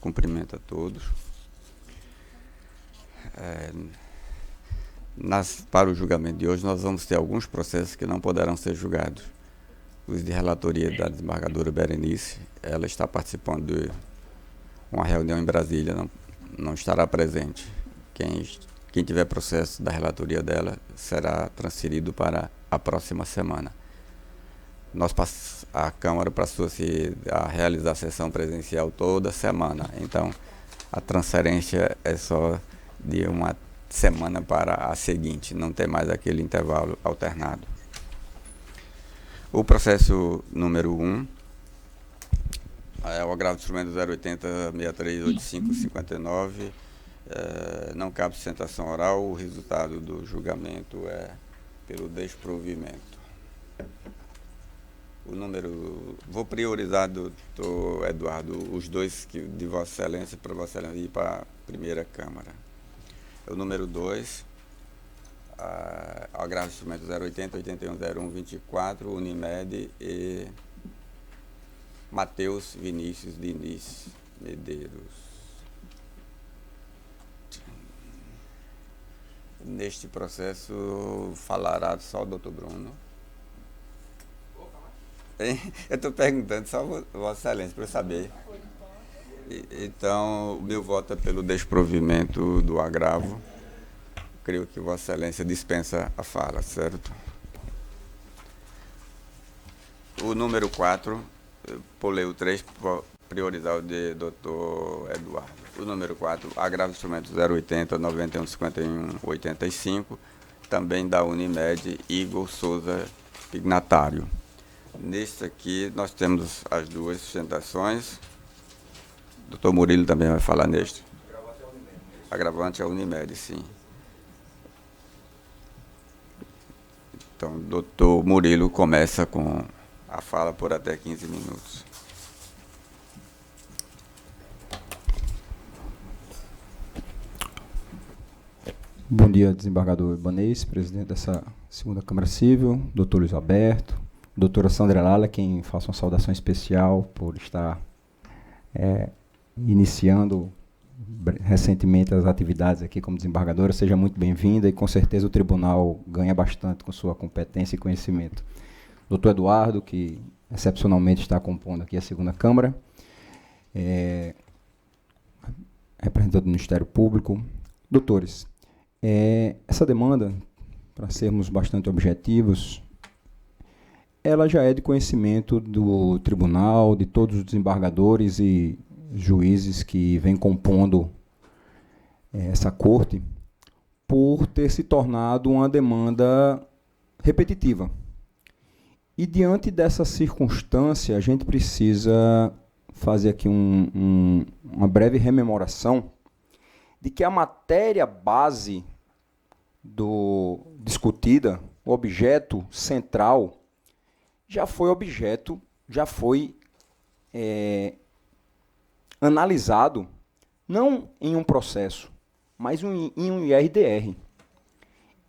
Cumprimento a todos. Para o julgamento de hoje, nós vamos ter alguns processos que não poderão ser julgados. Os de relatoria da desembargadora Berenice, ela está participando de uma reunião em Brasília, não estará presente. Quem tiver processo da relatoria dela será transferido para a próxima semana. A Câmara passou-se a realizar a sessão presencial toda semana, então a transferência é só de uma semana para a seguinte, não tem mais aquele intervalo alternado. O processo número 1 é o agravo do instrumento 080-6385-59, não cabe sustentação oral, o resultado do julgamento é pelo desprovimento. Vou priorizar, doutor Eduardo, os dois de Vossa Excelência, para Vossa Excelência ir para a primeira Câmara. O número 2, agravo do instrumento 080-8101-24, Unimed e Matheus Vinícius Diniz Medeiros. Neste processo falará só o doutor Bruno. Eu estou perguntando só Vossa Excelência para eu saber. Então, o meu voto é pelo desprovimento do agravo. Creio que Vossa Excelência dispensa a fala, certo? O número 4, pulei o 3, priorizar o de doutor Eduardo. O número 4, agravo do instrumento 080-91-51-85, também da Unimed, Igor Souza Ignatário. Neste aqui, nós temos as duas sustentações. O doutor Murilo também vai falar neste. Agravante é a Unimed, sim. Então, o doutor Murilo começa com a fala por até 15 minutos. Bom dia, desembargador Ibanez, presidente dessa segunda Câmara Civil, doutor Luiz Alberto, doutora Sandra Lala, quem faça uma saudação especial por estar iniciando recentemente as atividades aqui como desembargadora. Seja muito bem-vinda e com certeza o tribunal ganha bastante com sua competência e conhecimento. Doutor Eduardo, que excepcionalmente está compondo aqui a segunda Câmara, representante do Ministério Público. Doutores, essa demanda, para sermos bastante objetivos, ela já é de conhecimento do tribunal, de todos os desembargadores e juízes que vêm compondo essa corte, por ter se tornado uma demanda repetitiva. E diante dessa circunstância, a gente precisa fazer aqui uma breve rememoração de que a matéria base discutida, o objeto central, já foi analisado, não em um processo, mas em um IRDR.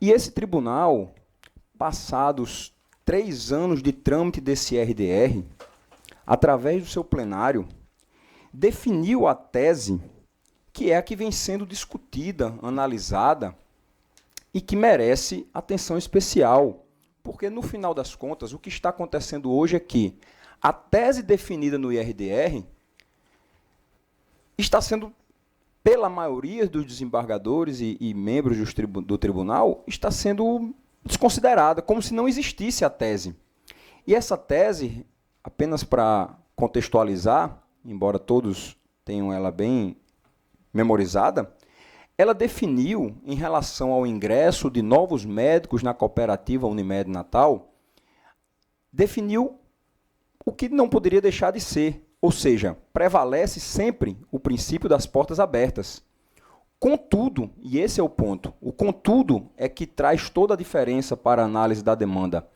E esse tribunal, passados 3 anos de trâmite desse IRDR, através do seu plenário, definiu a tese que é a que vem sendo discutida, analisada, e que merece atenção especial, porque, no final das contas, o que está acontecendo hoje é que a tese definida no IRDR está sendo, pela maioria dos desembargadores e membros do tribunal, está sendo desconsiderada, como se não existisse a tese. E essa tese, apenas para contextualizar, embora todos tenham ela bem memorizada, ela definiu, em relação ao ingresso de novos médicos na cooperativa Unimed Natal, definiu o que não poderia deixar de ser, ou seja, prevalece sempre o princípio das portas abertas. Contudo, e esse é o ponto, o contudo é que traz toda a diferença para a análise da demanda.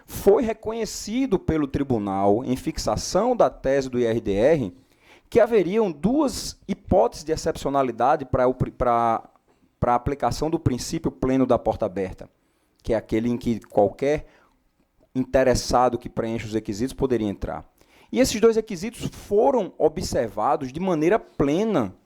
Foi reconhecido pelo tribunal, em fixação da tese do IRDR, que haveriam 2 hipóteses de excepcionalidade para a aplicação do princípio pleno da porta aberta, que é aquele em que qualquer interessado que preencha os requisitos poderia entrar. E esses dois requisitos foram observados de maneira plena,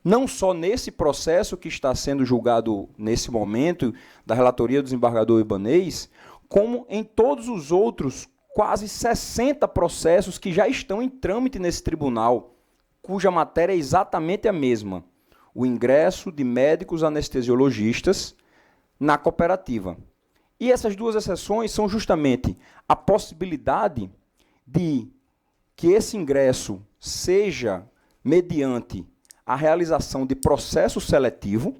não só nesse processo que está sendo julgado nesse momento, da relatoria do desembargador Ibanez, como em todos os outros quase 60 processos que já estão em trâmite nesse tribunal, cuja matéria é exatamente a mesma: o ingresso de médicos anestesiologistas na cooperativa. E essas duas exceções são justamente a possibilidade de que esse ingresso seja mediante a realização de processo seletivo.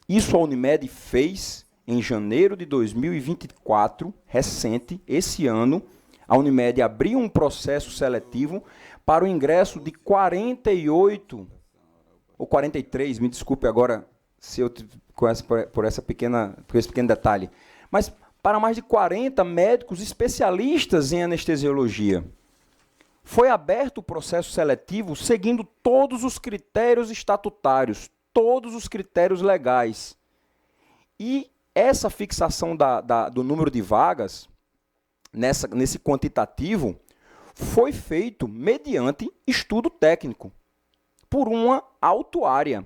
Isso a Unimed fez em janeiro de 2024, recente, esse ano. A Unimed abriu um processo seletivo para o ingresso de 48, ou 43, me desculpe agora se eu por esse pequeno detalhe, mas para mais de 40 médicos especialistas em anestesiologia. Foi aberto o processo seletivo seguindo todos os critérios estatutários, todos os critérios legais. E essa fixação do número de vagas, nesse quantitativo, foi feito mediante estudo técnico, por uma autuária.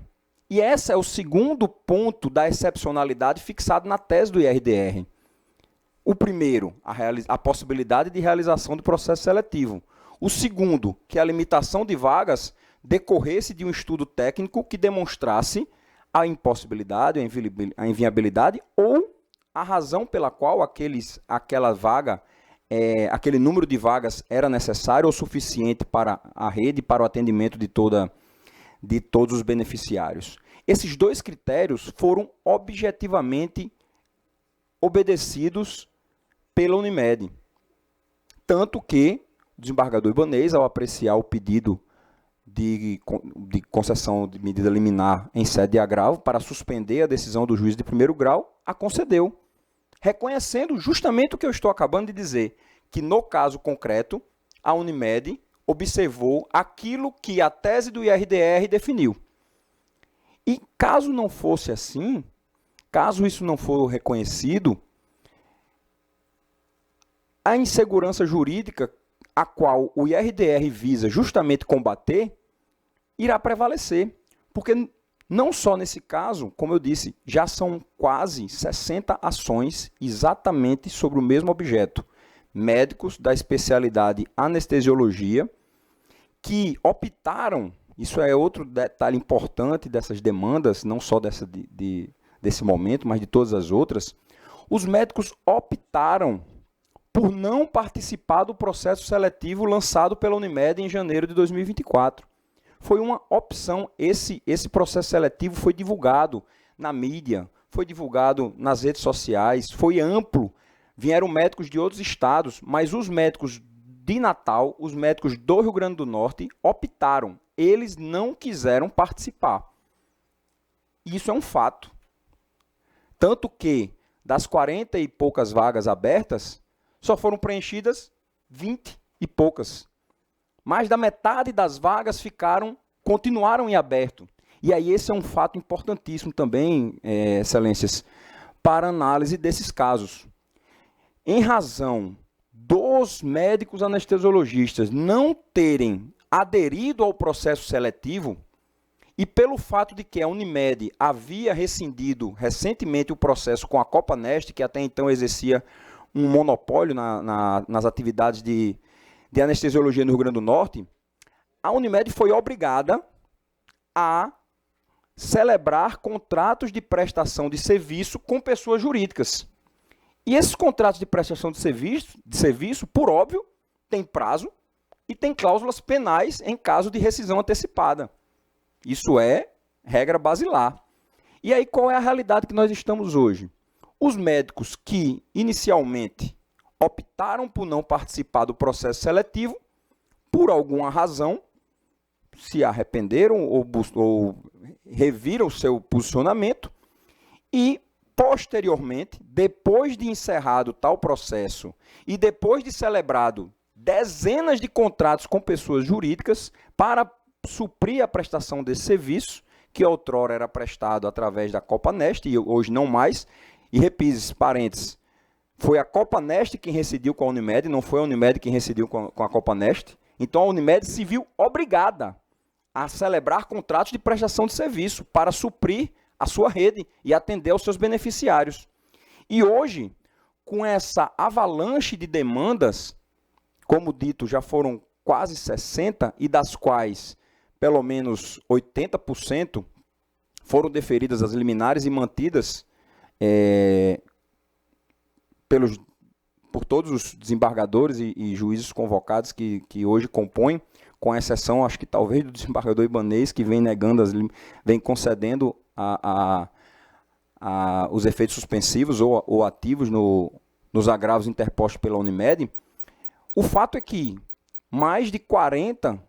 E esse é o segundo ponto da excepcionalidade fixado na tese do IRDR. O primeiro, a possibilidade de realização do processo seletivo. O segundo, que a limitação de vagas decorresse de um estudo técnico que demonstrasse a impossibilidade, a inviabilidade ou a razão pela qual aquela vaga, aquele número de vagas era necessário ou suficiente para a rede, para o atendimento de todos os beneficiários. Esses dois critérios foram objetivamente obedecidos pela Unimed. Tanto que o desembargador Ibanez, ao apreciar o pedido de concessão de medida liminar em sede de agravo para suspender a decisão do juiz de primeiro grau, a concedeu, reconhecendo justamente o que eu estou acabando de dizer, que no caso concreto, a Unimed observou aquilo que a tese do IRDR definiu. E caso não fosse assim, caso isso não for reconhecido, a insegurança jurídica a qual o IRDR visa justamente combater, irá prevalecer. Porque não só nesse caso, como eu disse, já são quase 60 ações exatamente sobre o mesmo objeto. Médicos da especialidade anestesiologia que optaram, isso é outro detalhe importante dessas demandas, não só desse momento, mas de todas as outras, os médicos optaram por não participar do processo seletivo lançado pela Unimed em janeiro de 2024. Foi uma opção. Esse processo seletivo foi divulgado na mídia, foi divulgado nas redes sociais, foi amplo. Vieram médicos de outros estados, mas os médicos de Natal, os médicos do Rio Grande do Norte, optaram. Eles não quiseram participar. Isso é um fato. Tanto que, das 40 e poucas vagas abertas, só foram preenchidas 20 e poucas. Mais da metade das vagas continuaram em aberto. E aí esse é um fato importantíssimo também, excelências, para análise desses casos. Em razão dos médicos anestesiologistas não terem aderido ao processo seletivo, e pelo fato de que a Unimed havia rescindido recentemente o processo com a Copanest, que até então exercia um monopólio nas atividades de anestesiologia no Rio Grande do Norte, a Unimed foi obrigada a celebrar contratos de prestação de serviço com pessoas jurídicas. E esses contratos de prestação de serviço, por óbvio, têm prazo e têm cláusulas penais em caso de rescisão antecipada. Isso é regra basilar. E aí qual é a realidade que nós estamos hoje? Os médicos que, inicialmente, optaram por não participar do processo seletivo, por alguma razão, se arrependeram ou reviram o seu posicionamento e, posteriormente, depois de encerrado tal processo e depois de celebrado dezenas de contratos com pessoas jurídicas para suprir a prestação desse serviço, que outrora era prestado através da Copanest e hoje não mais. E repises, parênteses, foi a Copanest quem rescindiu com a Unimed, não foi a Unimed quem rescindiu com a Copanest. Então a Unimed se viu obrigada a celebrar contratos de prestação de serviço para suprir a sua rede e atender aos seus beneficiários. E hoje, com essa avalanche de demandas, como dito, já foram quase 60, e das quais pelo menos 80% foram deferidas as liminares e mantidas por todos os desembargadores e juízes convocados que hoje compõem, com exceção, acho que talvez, do desembargador Ibanez, que vem negando, vem concedendo os efeitos suspensivos ou ativos nos agravos interpostos pela Unimed. O fato é que mais de 40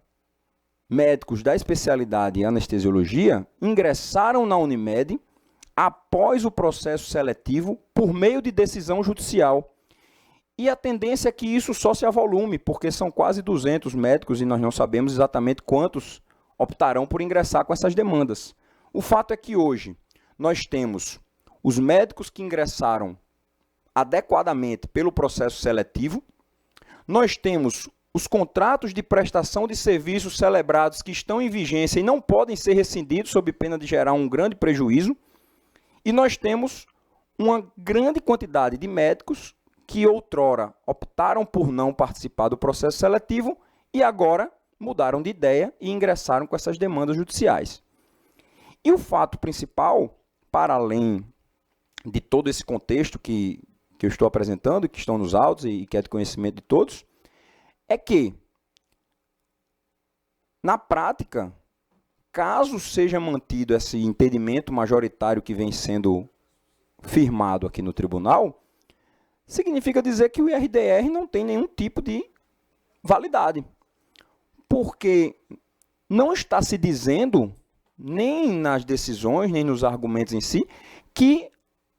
médicos da especialidade em anestesiologia ingressaram na Unimed após o processo seletivo por meio de decisão judicial. E a tendência é que isso só se avolume, porque são quase 200 médicos e nós não sabemos exatamente quantos optarão por ingressar com essas demandas. O fato é que hoje nós temos os médicos que ingressaram adequadamente pelo processo seletivo, nós temos os contratos de prestação de serviços celebrados que estão em vigência e não podem ser rescindidos sob pena de gerar um grande prejuízo, e nós temos uma grande quantidade de médicos que outrora optaram por não participar do processo seletivo e agora mudaram de ideia e ingressaram com essas demandas judiciais. E o fato principal, para além de todo esse contexto que eu estou apresentando, que estão nos autos e que é de conhecimento de todos, é que, na prática, caso seja mantido esse entendimento majoritário que vem sendo firmado aqui no tribunal, significa dizer que o IRDR não tem nenhum tipo de validade. Porque não está se dizendo, nem nas decisões, nem nos argumentos em si, que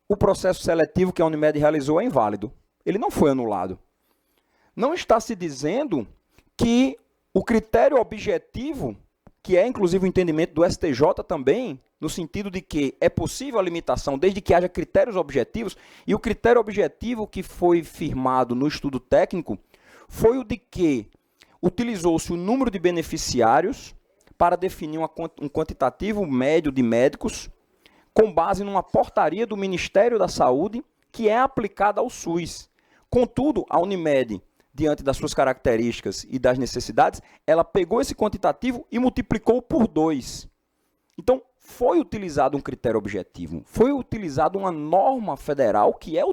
o processo seletivo que a Unimed realizou é inválido. Ele não foi anulado. Não está se dizendo que o critério objetivo, que é inclusive o entendimento do STJ também, no sentido de que é possível a limitação desde que haja critérios objetivos, e o critério objetivo que foi firmado no estudo técnico foi o de que utilizou-se o número de beneficiários para definir um quantitativo médio de médicos com base numa portaria do Ministério da Saúde que é aplicada ao SUS. Contudo, a Unimed, diante das suas características e das necessidades, ela pegou esse quantitativo e multiplicou por 2. Então, foi utilizado um critério objetivo, foi utilizada uma norma federal que é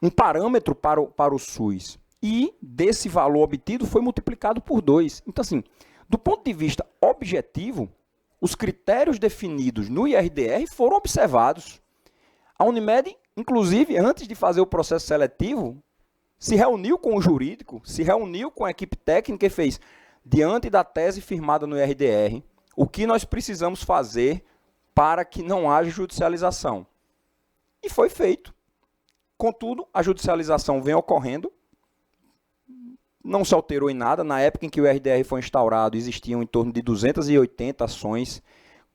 um parâmetro para o SUS. E desse valor obtido foi multiplicado por 2. Então, assim, do ponto de vista objetivo, os critérios definidos no IRDR foram observados. A Unimed, inclusive, antes de fazer o processo seletivo, se reuniu com o jurídico, se reuniu com a equipe técnica e fez, diante da tese firmada no IRDR, o que nós precisamos fazer para que não haja judicialização. E foi feito. Contudo, a judicialização vem ocorrendo, não se alterou em nada. Na época em que o IRDR foi instaurado, existiam em torno de 280 ações,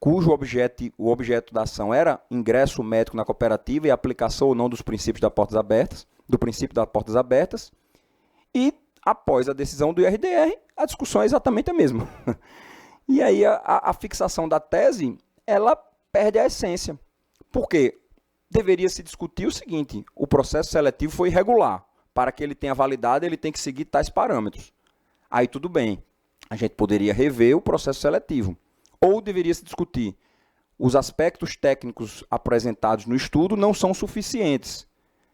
cujo o objeto da ação era ingresso médico na cooperativa e aplicação ou não dos princípios das portas abertas, do princípio das portas abertas. E, após a decisão do IRDR, a discussão é exatamente a mesma. E aí a fixação da tese, ela perde a essência. Por quê? Deveria se discutir o seguinte: o processo seletivo foi irregular. Para que ele tenha validade, ele tem que seguir tais parâmetros. Aí tudo bem, a gente poderia rever o processo seletivo. Ou deveria se discutir, os aspectos técnicos apresentados no estudo não são suficientes.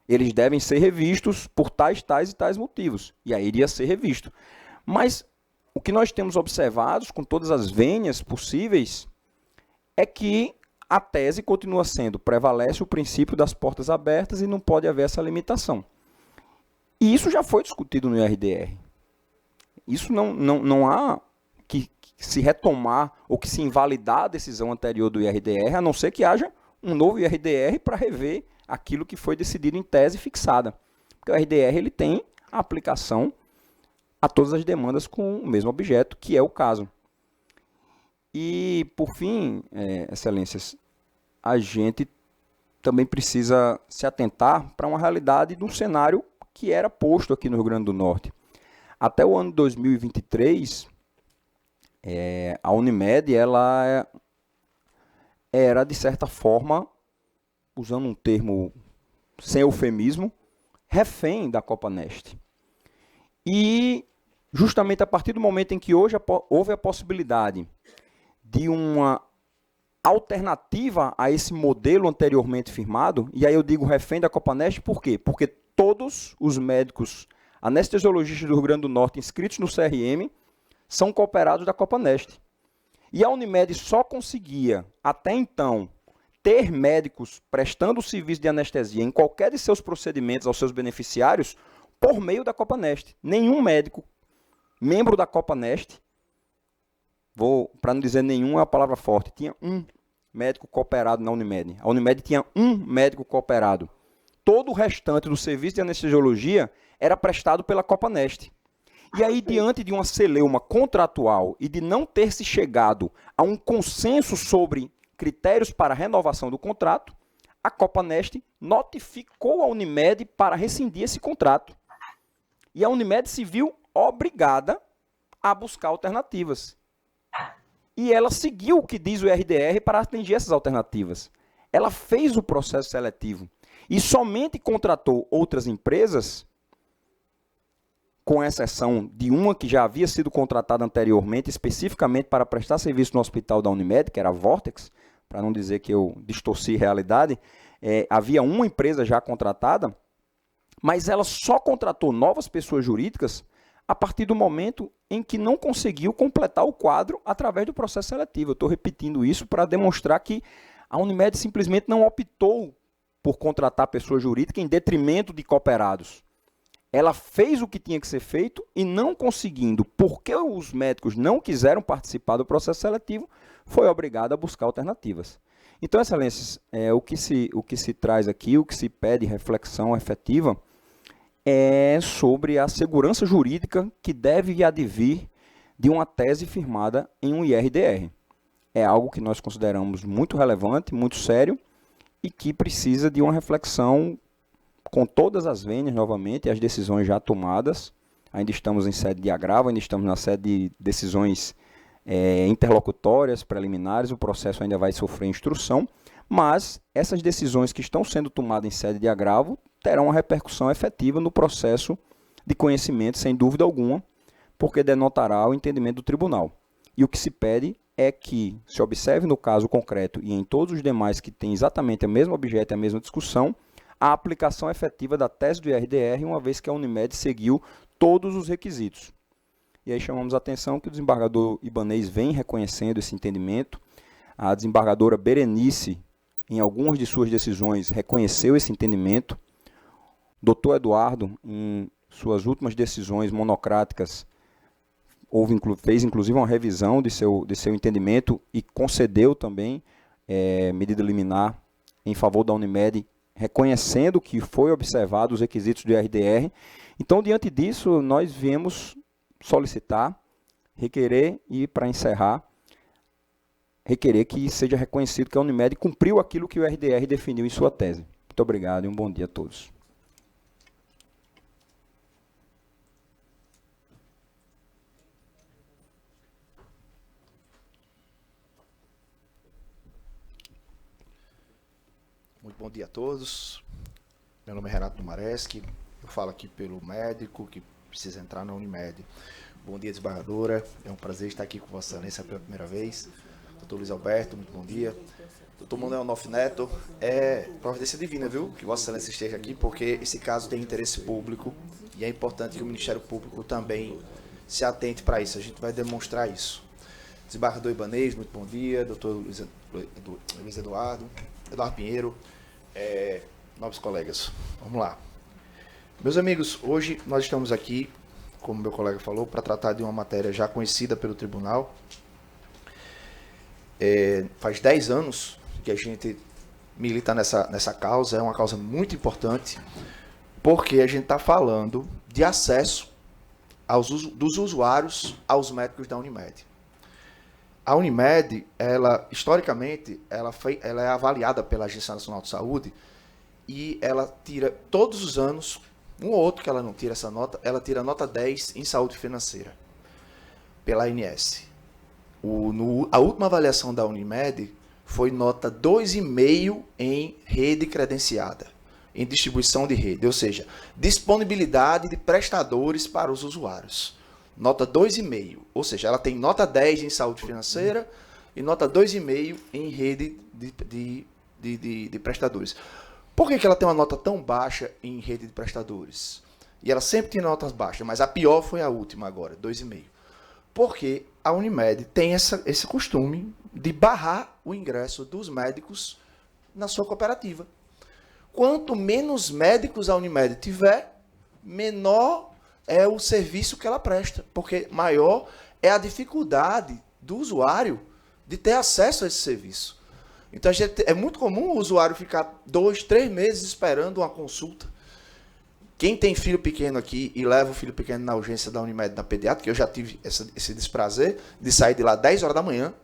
Eles devem ser revistos por tais e tais motivos. E aí iria ser revisto. Mas o que nós temos observado, com todas as vênias possíveis, é que a tese continua sendo, prevalece o princípio das portas abertas e não pode haver essa limitação. E isso já foi discutido no IRDR. Isso não há que se retomar ou que se invalidar a decisão anterior do IRDR, a não ser que haja um novo IRDR para rever aquilo que foi decidido em tese fixada. Porque o IRDR ele tem a aplicação a todas as demandas com o mesmo objeto, que é o caso. E, por fim, excelências, a gente também precisa se atentar para uma realidade de um cenário que era posto aqui no Rio Grande do Norte. Até o ano 2023, a Unimed ela era, de certa forma, usando um termo sem eufemismo, refém da Copanest. E justamente a partir do momento em que hoje houve a possibilidade de uma alternativa a esse modelo anteriormente firmado, e aí eu digo refém da Copanest, por quê? Porque todos os médicos anestesiologistas do Rio Grande do Norte inscritos no CRM são cooperados da Copanest. E a Unimed só conseguia, até então, ter médicos prestando o serviço de anestesia em qualquer de seus procedimentos aos seus beneficiários por meio da Copanest. Nenhum médico, membro da Copanest, para não dizer nenhum é uma palavra forte, tinha um médico cooperado na Unimed. A Unimed tinha um médico cooperado. Todo o restante do serviço de anestesiologia era prestado pela Copanest. E aí, diante de uma celeuma contratual e de não ter se chegado a um consenso sobre critérios para a renovação do contrato, a Copanest notificou a Unimed para rescindir esse contrato. E a Unimed se viu obrigada a buscar alternativas. E ela seguiu o que diz o RDR para atingir essas alternativas. Ela fez o processo seletivo e somente contratou outras empresas, com exceção de uma que já havia sido contratada anteriormente, especificamente para prestar serviço no hospital da Unimed, que era a Vortex, para não dizer que eu distorci a realidade, havia uma empresa já contratada, mas ela só contratou novas pessoas jurídicas a partir do momento em que não conseguiu completar o quadro através do processo seletivo. Eu estou repetindo isso para demonstrar que a Unimed simplesmente não optou por contratar pessoa jurídica em detrimento de cooperados. Ela fez o que tinha que ser feito e não conseguindo, porque os médicos não quiseram participar do processo seletivo, foi obrigada a buscar alternativas. Então, excelências, o que se traz aqui, o que se pede reflexão efetiva, é sobre a segurança jurídica que deve advir de uma tese firmada em um IRDR. É algo que nós consideramos muito relevante, muito sério, e que precisa de uma reflexão com todas as vênias, novamente, as decisões já tomadas. Ainda estamos em sede de agravo, ainda estamos na sede de decisões interlocutórias, preliminares, o processo ainda vai sofrer instrução, mas essas decisões que estão sendo tomadas em sede de agravo terão uma repercussão efetiva no processo de conhecimento, sem dúvida alguma, porque denotará o entendimento do tribunal. E o que se pede é que se observe no caso concreto e em todos os demais que têm exatamente o mesmo objeto e a mesma discussão, a aplicação efetiva da tese do IRDR, uma vez que a Unimed seguiu todos os requisitos. E aí chamamos a atenção que o desembargador Ibanez vem reconhecendo esse entendimento. A desembargadora Berenice, em algumas de suas decisões, reconheceu esse entendimento. Dr. Eduardo, em suas últimas decisões monocráticas, fez inclusive uma revisão de seu entendimento e concedeu também medida liminar em favor da Unimed, reconhecendo que foi observado os requisitos do IRDR. Então, diante disso, nós viemos solicitar, requerer e, para encerrar, requerer que seja reconhecido que a Unimed cumpriu aquilo que o IRDR definiu em sua tese. Muito obrigado e um bom dia a todos. Muito bom dia a todos. Meu nome é Renato Numareschi. Eu falo aqui pelo médico que precisa entrar na Unimed. Bom dia, desembargadora. É um prazer estar aqui com Vossa Excelência pela primeira vez. Doutor Luiz Alberto, muito bom dia. Doutor Manuel Noff Neto, é providência divina, viu? Que Vossa Excelência esteja aqui, porque esse caso tem interesse público e é importante que o Ministério Público também se atente para isso. A gente vai demonstrar isso. Desembargador Ibanez, muito bom dia. Doutor Luiz Eduardo Pinheiro, nobres colegas, vamos lá. Meus amigos, hoje nós estamos aqui, como meu colega falou, para tratar de uma matéria já conhecida pelo tribunal. Faz 10 anos que a gente milita nessa causa, é uma causa muito importante, porque a gente está falando de acesso dos usuários aos médicos da Unimed. A Unimed, historicamente, ela é avaliada pela Agência Nacional de Saúde e ela tira todos os anos, Um ou outro que ela não tira essa nota, ela tira nota 10 em saúde financeira, pela ANS. A última avaliação da Unimed foi nota 2,5 em rede credenciada, em distribuição de rede, ou seja, disponibilidade de prestadores para os usuários. Nota 2,5, ou seja, ela tem nota 10 em saúde financeira e nota 2,5 em rede de prestadores. Por que ela tem uma nota tão baixa em rede de prestadores? E ela sempre tinha notas baixas, mas a pior foi a última agora, 2,5. Porque a Unimed tem esse costume de barrar o ingresso dos médicos na sua cooperativa. Quanto menos médicos a Unimed tiver, menor é o serviço que ela presta, porque maior é a dificuldade do usuário de ter acesso a esse serviço. Então, é muito comum o usuário ficar 2, 3 meses esperando uma consulta. Quem tem filho pequeno aqui e leva o filho pequeno na urgência da Unimed, na pediátrica, eu já tive esse desprazer de sair de lá 10 horas da manhã.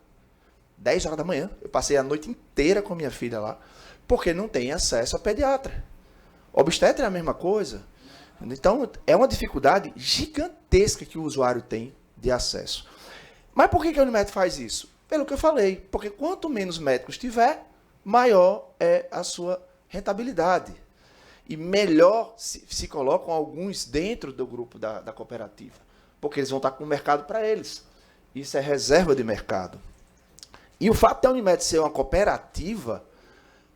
10 horas da manhã. Eu passei a noite inteira com minha filha lá, porque não tem acesso a pediatra. Obstetra é a mesma coisa. Então, é uma dificuldade gigantesca que o usuário tem de acesso. Mas por que a Unimed faz isso? Pelo que eu falei, porque quanto menos médicos tiver, maior é a sua rentabilidade. E melhor se colocam alguns dentro do grupo da cooperativa, porque eles vão estar com o mercado para eles. Isso é reserva de mercado. E o fato da Unimed ser uma cooperativa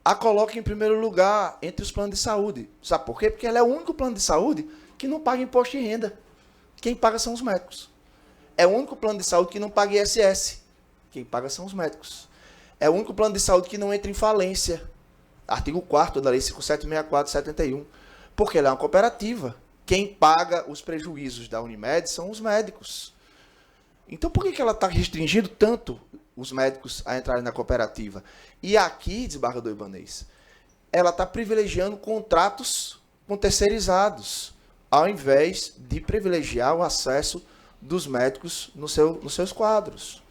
a coloca em primeiro lugar entre os planos de saúde. Sabe por quê? Porque ela é o único plano de saúde que não paga imposto de renda. Quem paga são os médicos. É o único plano de saúde que não paga ISS. Quem paga são os médicos. É o único plano de saúde que não entra em falência. Artigo 4º da Lei 5764/71. Porque ela é uma cooperativa. Quem paga os prejuízos da Unimed são os médicos. Então, por que ela está restringindo tanto os médicos a entrarem na cooperativa? E aqui, desembargador Ibanez, ela está privilegiando contratos com terceirizados, ao invés de privilegiar o acesso dos médicos nos seus quadros.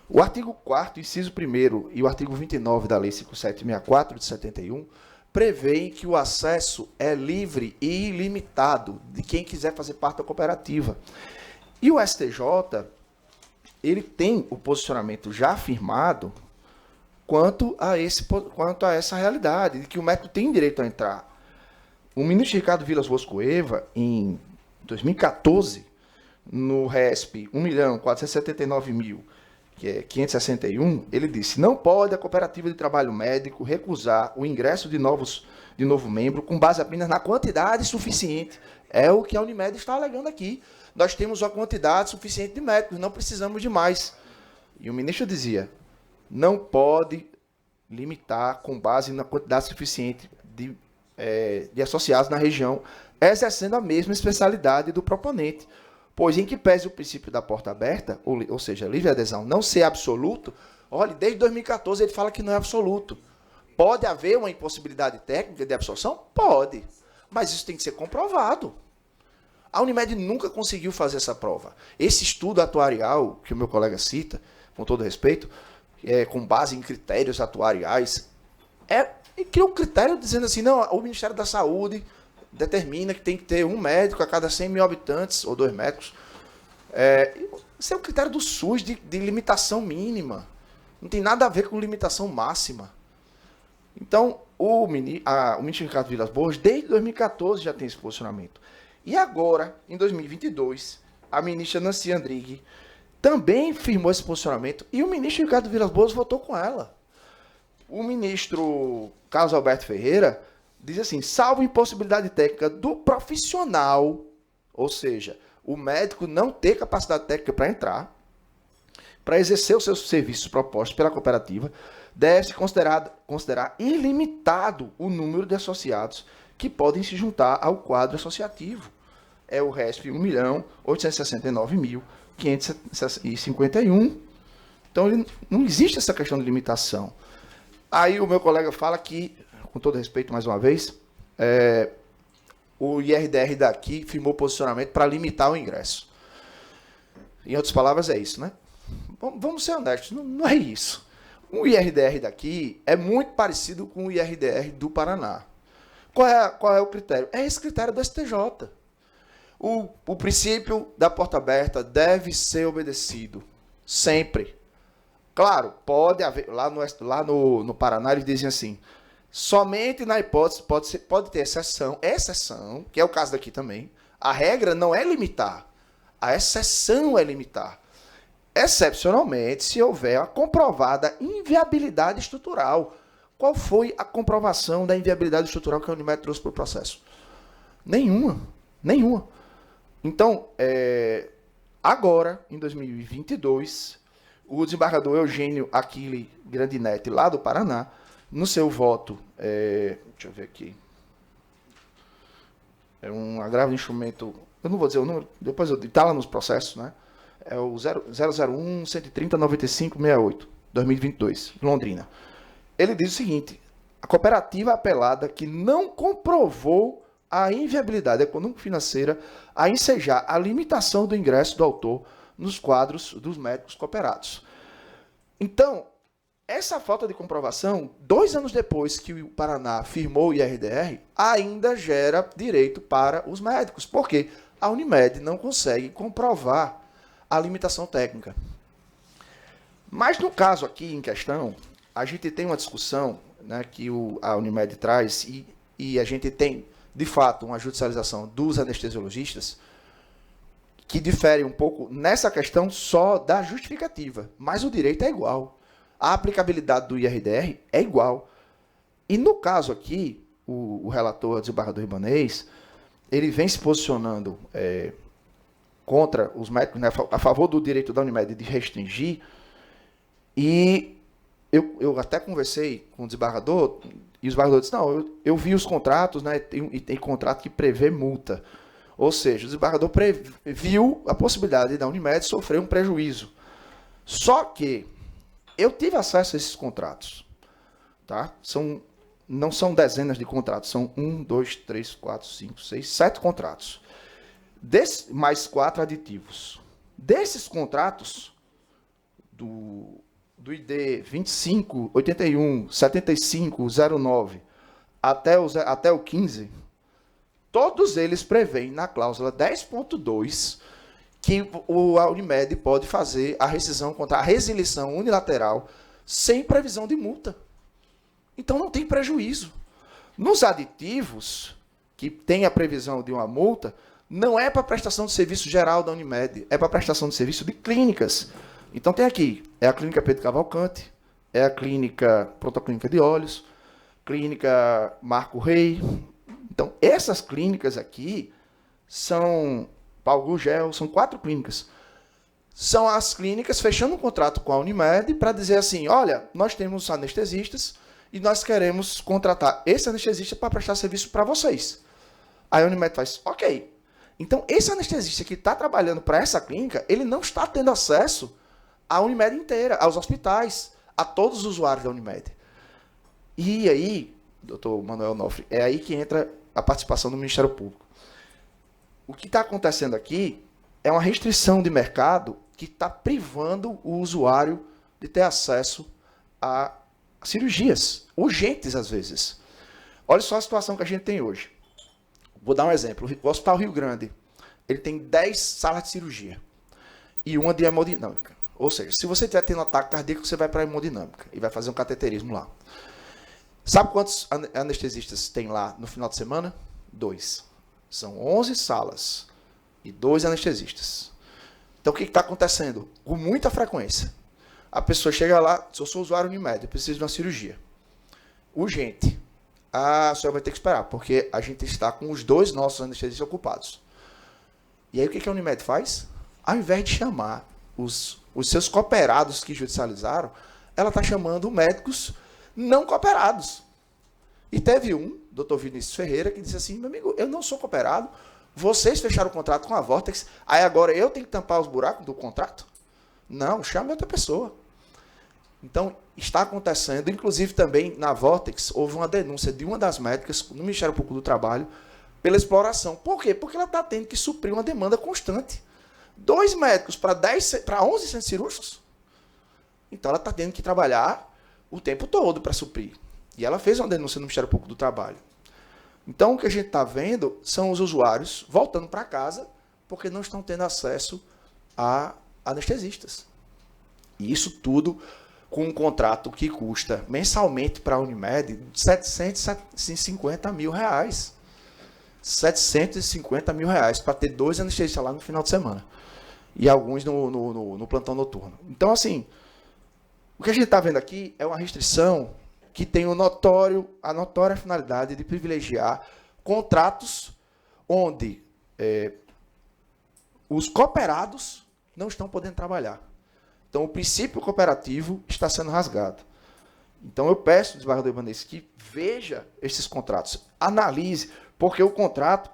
O artigo 4º, inciso 1º, e o artigo 29 da Lei 5764 de 71, prevêem que o acesso é livre e ilimitado de quem quiser fazer parte da cooperativa. E o STJ, ele tem o posicionamento já afirmado quanto a essa realidade, de que o médico tem direito a entrar. O ministro Ricardo Vilas Boas Coeva, em 2014, no RESP 1.479.561, ele disse: não pode a cooperativa de trabalho médico recusar o ingresso de novo membro com base apenas na quantidade suficiente. É o que a Unimed está alegando aqui. Nós temos uma quantidade suficiente de médicos, não precisamos de mais. E o ministro dizia: não pode limitar com base na quantidade suficiente de associados na região, exercendo a mesma especialidade do proponente. Pois, em que pese o princípio da porta aberta, ou seja, livre adesão, não ser absoluto, olha, desde 2014 ele fala que não é absoluto. Pode haver uma impossibilidade técnica de absorção? Pode. Mas isso tem que ser comprovado. A Unimed nunca conseguiu fazer essa prova. Esse estudo atuarial, que o meu colega cita, com todo respeito, com base em critérios atuariais, cria um critério dizendo assim, não, o Ministério da Saúde determina que tem que ter um médico a cada 100 mil habitantes, ou 2 médicos. Esse é o critério do SUS de limitação mínima. Não tem nada a ver com limitação máxima. Então, o ministro Ricardo Vilas Boas, desde 2014, já tem esse posicionamento. E agora, em 2022, a ministra Nancy Andrighi também firmou esse posicionamento e o ministro Ricardo Vilas Boas votou com ela. O ministro Carlos Alberto Ferreira diz assim: salvo impossibilidade técnica do profissional, ou seja, o médico não ter capacidade técnica para entrar, para exercer os seus serviços propostos pela cooperativa, deve-se considerar ilimitado o número de associados que podem se juntar ao quadro associativo. É o RESP 1.869.551. Então, não existe essa questão de limitação. Aí o meu colega fala que, com todo respeito mais uma vez, o IRDR daqui firmou posicionamento para limitar o ingresso. Em outras palavras, é isso, né? Vamos ser honestos, não é isso. O IRDR daqui é muito parecido com o IRDR do Paraná. Qual é o critério? É esse critério do STJ. O princípio da porta aberta deve ser obedecido. Sempre. Claro, pode haver. Lá no Paraná eles dizem assim: somente na hipótese pode ter exceção, que é o caso daqui também. A regra não é limitar. A exceção é limitar. Excepcionalmente, se houver a comprovada inviabilidade estrutural. Qual foi a comprovação da inviabilidade estrutural que a Unimed trouxe para o processo? Nenhuma. Então, agora, em 2022, o desembargador Eugênio Achille Grandinetti, lá do Paraná, no seu voto, deixa eu ver aqui, é um agravo de instrumento, eu não vou dizer o número, depois está lá nos processos, né? É o 001-130-9568, 2022, Londrina. Ele diz o seguinte: a cooperativa apelada que não comprovou a inviabilidade econômico-financeira a ensejar a limitação do ingresso do autor nos quadros dos médicos cooperados. Então, essa falta de comprovação, 2 anos depois que o Paraná firmou o IRDR, ainda gera direito para os médicos, porque a Unimed não consegue comprovar a limitação técnica. Mas no caso aqui em questão, a gente tem uma discussão, né, que a Unimed traz e a gente tem, de fato, uma judicialização dos anestesiologistas que difere um pouco nessa questão só da justificativa, mas o direito é igual. A aplicabilidade do IRDR é igual. E no caso aqui, o relator, o desembargador Ibanez, ele vem se posicionando contra os médicos, né, a favor do direito da Unimed de restringir, e eu até conversei com o desembargador, e o desembargador disse: não, eu vi os contratos, né, tem contrato que prevê multa. Ou seja, o desembargador previu a possibilidade da Unimed sofrer um prejuízo. Só que eu tive acesso a esses contratos. Tá? Não são dezenas de contratos, são 1, 2, 3, 4, 5, 6, 7 contratos. Mais 4 aditivos. Desses contratos, do ID 25, 81, 75, 09 até o 15, todos eles prevêem na cláusula 10.2 que a Unimed pode fazer a rescisão contra a resilição unilateral sem previsão de multa. Então não tem prejuízo. Nos aditivos, que tem a previsão de uma multa, não é para prestação de serviço geral da Unimed, é para prestação de serviço de clínicas. Então tem aqui, é a Clínica Pedro Cavalcante, é a Clínica Prontoclínica de Olhos, Clínica Marco Rei. Então essas clínicas aqui são Paulo Gurgel, são 4 clínicas. São as clínicas fechando um contrato com a Unimed para dizer assim: olha, nós temos anestesistas e nós queremos contratar esse anestesista para prestar serviço para vocês. Aí a Unimed faz: ok. Então esse anestesista que está trabalhando para essa clínica, ele não está tendo acesso à Unimed inteira, aos hospitais, a todos os usuários da Unimed. E aí, doutor Manuel Onofre, é aí que entra a participação do Ministério Público. O que está acontecendo aqui é uma restrição de mercado que está privando o usuário de ter acesso a cirurgias, urgentes às vezes. Olha só a situação que a gente tem hoje. Vou dar um exemplo. O Hospital Rio Grande, ele tem 10 salas de cirurgia e uma de hemodinâmica. Ou seja, se você estiver tendo ataque cardíaco, você vai para a hemodinâmica e vai fazer um cateterismo lá. Sabe quantos anestesistas tem lá no final de semana? 2. São 11 salas e 2 anestesistas. Então, o que está acontecendo? Com muita frequência, a pessoa chega lá: se eu sou usuário Unimed, eu preciso de uma cirurgia urgente. A senhora vai ter que esperar, porque a gente está com os 2 nossos anestesistas ocupados. E aí, o que a Unimed faz? Ao invés de chamar os seus cooperados que judicializaram, ela está chamando médicos não cooperados. E teve um, Dr. Vinícius Ferreira, que disse assim: meu amigo, eu não sou cooperado, vocês fecharam o contrato com a Vortex, aí agora eu tenho que tampar os buracos do contrato? Não, chame outra pessoa. Então, está acontecendo, inclusive também na Vortex, houve uma denúncia de uma das médicas no Ministério Público do Trabalho pela exploração. Por quê? Porque ela está tendo que suprir uma demanda constante. 2 médicos para 11 centros cirúrgicos. Então, ela está tendo que trabalhar o tempo todo para suprir. E ela fez uma denúncia no Ministério Público do Trabalho. Então, o que a gente está vendo são os usuários voltando para casa porque não estão tendo acesso a anestesistas. E isso tudo com um contrato que custa mensalmente para a Unimed R$ 750 mil. 750 mil reais para ter 2 anestesistas lá no final de semana. E alguns no plantão noturno. Então, assim, o que a gente está vendo aqui é uma restrição que tem a notória finalidade de privilegiar contratos onde os cooperados não estão podendo trabalhar. Então, o princípio cooperativo está sendo rasgado. Então, eu peço, desembargador Ibanez, que veja esses contratos, analise, porque o contrato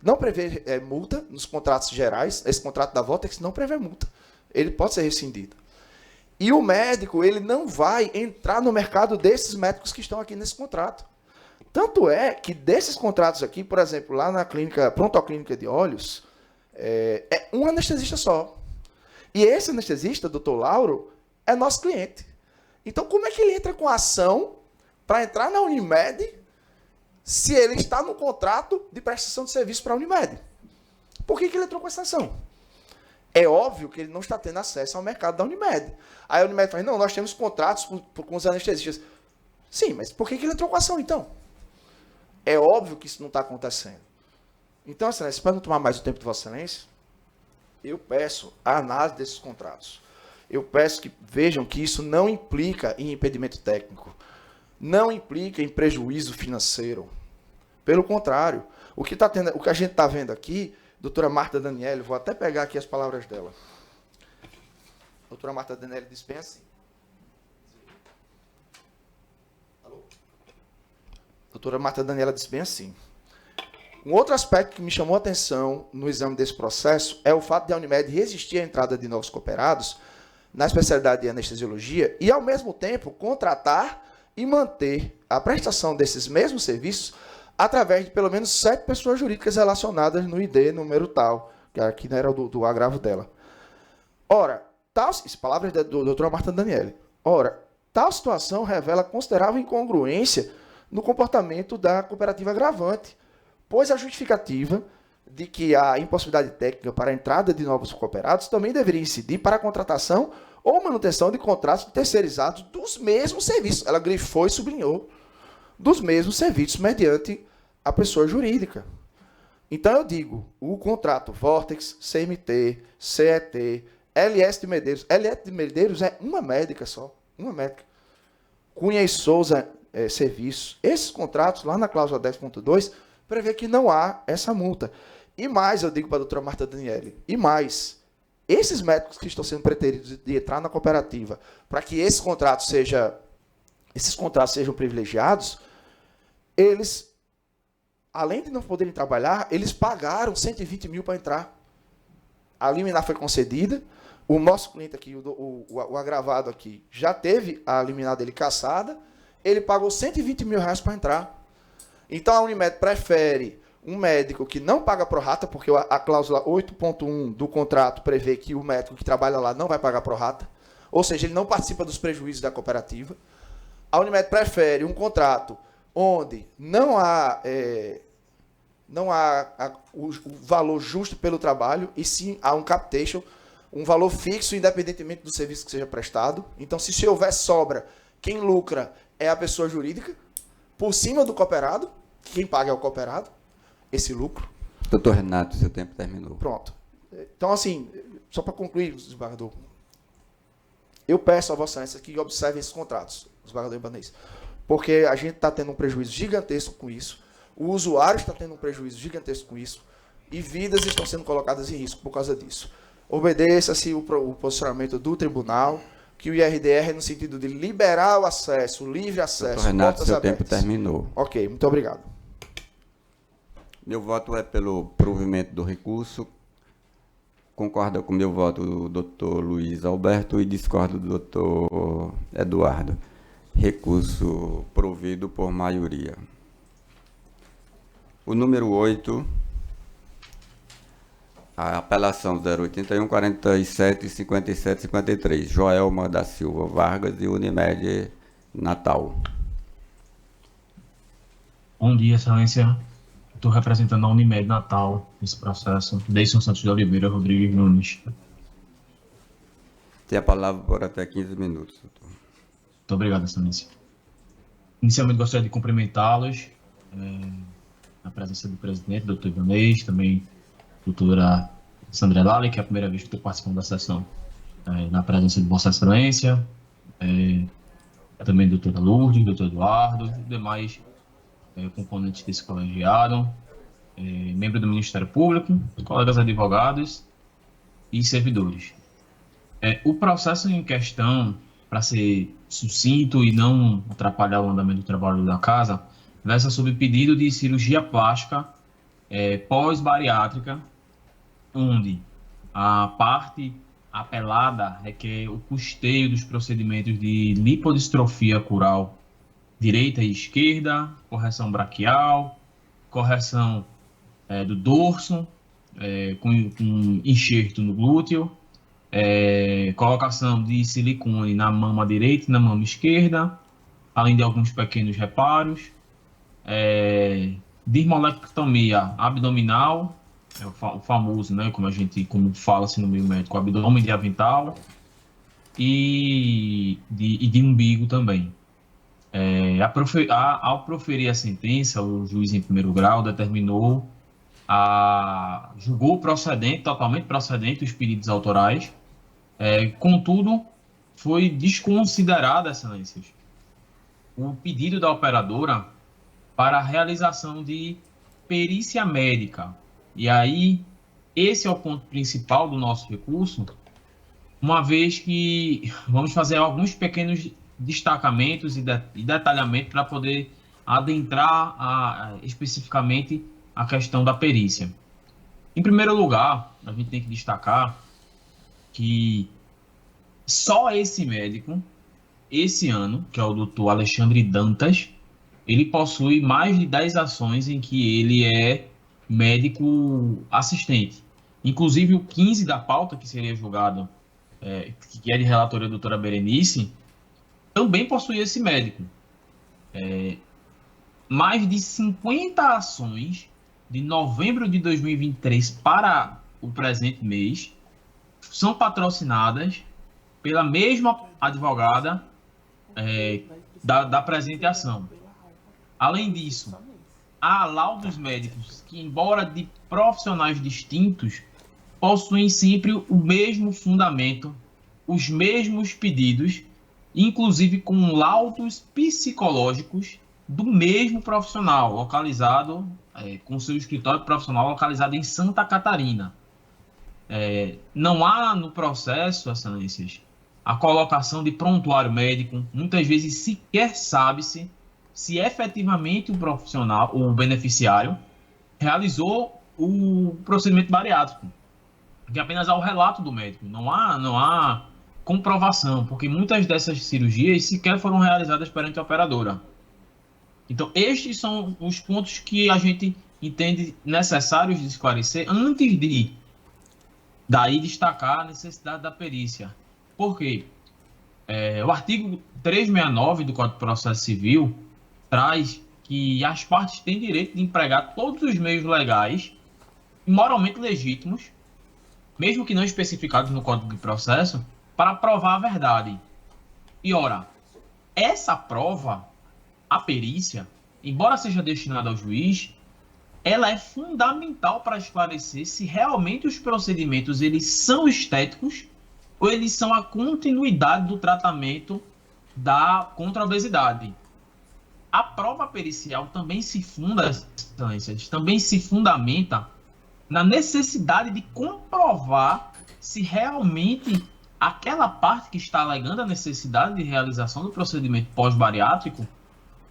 não prevê multa nos contratos gerais, esse contrato da Vortex não prevê multa, ele pode ser rescindido. E o médico, ele não vai entrar no mercado desses médicos que estão aqui nesse contrato. Tanto é que desses contratos aqui, por exemplo, lá na Prontoclínica de Olhos, é um anestesista só. E esse anestesista, doutor Lauro, é nosso cliente. Então, como é que ele entra com a ação para entrar na Unimed se ele está no contrato de prestação de serviço para a Unimed? Por que ele entrou com essa ação? É óbvio que ele não está tendo acesso ao mercado da Unimed. Aí a Unimed fala, não, nós temos contratos com os anestesistas. Sim, mas por que ele entrou com a ação, então? É óbvio que isso não está acontecendo. Então, Excelência, para não tomar mais o tempo de Vossa Excelência, eu peço a análise desses contratos. Eu peço que vejam que isso não implica em impedimento técnico, não implica em prejuízo financeiro. Pelo contrário, o que a gente está vendo aqui, doutora Marta Daniele, vou até pegar aqui as palavras dela. Doutora Marta Daniele diz bem assim. Alô? Doutora Marta Daniela diz bem assim. Um outro aspecto que me chamou a atenção no exame desse processo é o fato de a Unimed resistir à entrada de novos cooperados na especialidade de anestesiologia e, ao mesmo tempo, contratar e manter a prestação desses mesmos serviços através de pelo menos 7 pessoas jurídicas relacionadas no ID número tal, que aqui não era do agravo dela. Ora, palavras da doutora Marta Daniele. Ora, tal situação revela considerável incongruência no comportamento da cooperativa agravante, pois a justificativa de que a impossibilidade técnica para a entrada de novos cooperados também deveria incidir para a contratação ou manutenção de contratos terceirizados dos mesmos serviços. Ela grifou e sublinhou, dos mesmos serviços mediante a pessoa jurídica. Então eu digo, o contrato Vortex, CMT, CET, LS de Medeiros. LS de Medeiros é uma médica só, uma médica. Cunha e Souza Serviços. Esses contratos, lá na cláusula 10.2, prevê que não há essa multa. E mais, eu digo para a doutora Marta Daniele, e mais, esses médicos que estão sendo preteridos de entrar na cooperativa, para que esses contratos sejam privilegiados, eles, além de não poderem trabalhar, eles pagaram 120 mil para entrar. A liminar foi concedida, o nosso cliente aqui, o agravado aqui, já teve a liminar dele cassada, ele pagou 120 mil reais para entrar. Então, a Unimed prefere um médico que não paga prorata, porque a cláusula 8.1 do contrato prevê que o médico que trabalha lá não vai pagar prorata, ou seja, ele não participa dos prejuízos da cooperativa. A Unimed prefere um contrato onde não há o valor justo pelo trabalho, e sim há um capitation, um valor fixo, independentemente do serviço que seja prestado. Então, se houver sobra, quem lucra é a pessoa jurídica, por cima do cooperado, quem paga é o cooperado, esse lucro. Doutor Renato, seu tempo terminou. Pronto. Então, assim, só para concluir, desembargador, eu peço a Vossa Excelência que observe esses contratos, desembargador Ibanez, porque a gente está tendo um prejuízo gigantesco com isso, o usuário está tendo um prejuízo gigantesco com isso, e vidas estão sendo colocadas em risco por causa disso. Obedeça-se o posicionamento do tribunal, que o IRDR no sentido de liberar o acesso, o livre acesso. Doutor Renato, seu tempo terminou. Ok, muito obrigado. Meu voto é pelo provimento do recurso. Concorda com o meu voto o doutor Luiz Alberto e discordo do doutor Eduardo. Recurso provido por maioria. O número 8, a apelação 081 47 57 53, Joelma da Silva Vargas e Unimed Natal. Bom dia, Excelência. Estou representando a Unimed Natal nesse processo. Deison Santos de Oliveira Rodrigues Nunes. Tem a palavra por até 15 minutos, doutor. Muito obrigado, Excelência. Inicialmente, gostaria de cumprimentá-los, na presença do presidente, doutor Ivanês, também doutora Sandra Lali, que é a primeira vez que estou participando da sessão, na presença de Vossa Excelência, também doutora Lourdes, doutor Eduardo, e demais componentes desse colegiado, membro do Ministério Público, colegas advogados e servidores. O processo em questão, para ser sucinto e não atrapalhar o andamento do trabalho da casa, versa sobre pedido de cirurgia plástica pós-bariátrica, onde a parte apelada requer o custeio dos procedimentos de lipodistrofia cural direita e esquerda, correção braquial, correção do dorso, com enxerto no glúteo, colocação de silicone na mama direita e na mama esquerda, além de alguns pequenos reparos, dermolectomia abdominal, o famoso, né, como fala-se no meio médico, abdômen de avental, e de umbigo também. Ao proferir a sentença, o juiz em primeiro grau determinou, julgou totalmente procedente os pedidos autorais, contudo, foi desconsiderado, Excelências, o pedido da operadora para a realização de perícia médica. E aí, esse é o ponto principal do nosso recurso, uma vez que vamos fazer alguns pequenos destacamentos e detalhamento para poder adentrar especificamente a questão da perícia. Em primeiro lugar, a gente tem que destacar que só esse médico, esse ano, que é o doutor Alexandre Dantas, ele possui mais de 10 ações em que ele é médico assistente. Inclusive o 15 da pauta, que seria julgado, que é de relatoria da doutora Berenice, também possui esse médico. Mais de 50 ações de novembro de 2023 para o presente mês são patrocinadas pela mesma advogada da presente ação. Além disso, há laudos médicos que, embora de profissionais distintos, possuem sempre o mesmo fundamento, os mesmos pedidos, inclusive com laudos psicológicos do mesmo profissional, localizado, com seu escritório profissional localizado em Santa Catarina. Não há no processo, Excelências, a colocação de prontuário médico. Muitas vezes sequer sabe-se se efetivamente o profissional, o beneficiário, realizou o procedimento bariátrico, porque apenas há o relato do médico, não há comprovação, porque muitas dessas cirurgias sequer foram realizadas perante a operadora. Então, estes são os pontos que a gente entende necessários de esclarecer antes de daí destacar a necessidade da perícia. Por quê? O artigo 369 do Código de Processo Civil traz que as partes têm direito de empregar todos os meios legais e moralmente legítimos, mesmo que não especificados no Código de Processo, para provar a verdade. E, ora, essa prova, a perícia, embora seja destinada ao juiz, ela é fundamental para esclarecer se realmente os procedimentos eles são estéticos ou eles são a continuidade do tratamento contra a obesidade. A prova pericial também se fundamenta na necessidade de comprovar se realmente aquela parte que está alegando a necessidade de realização do procedimento pós-bariátrico,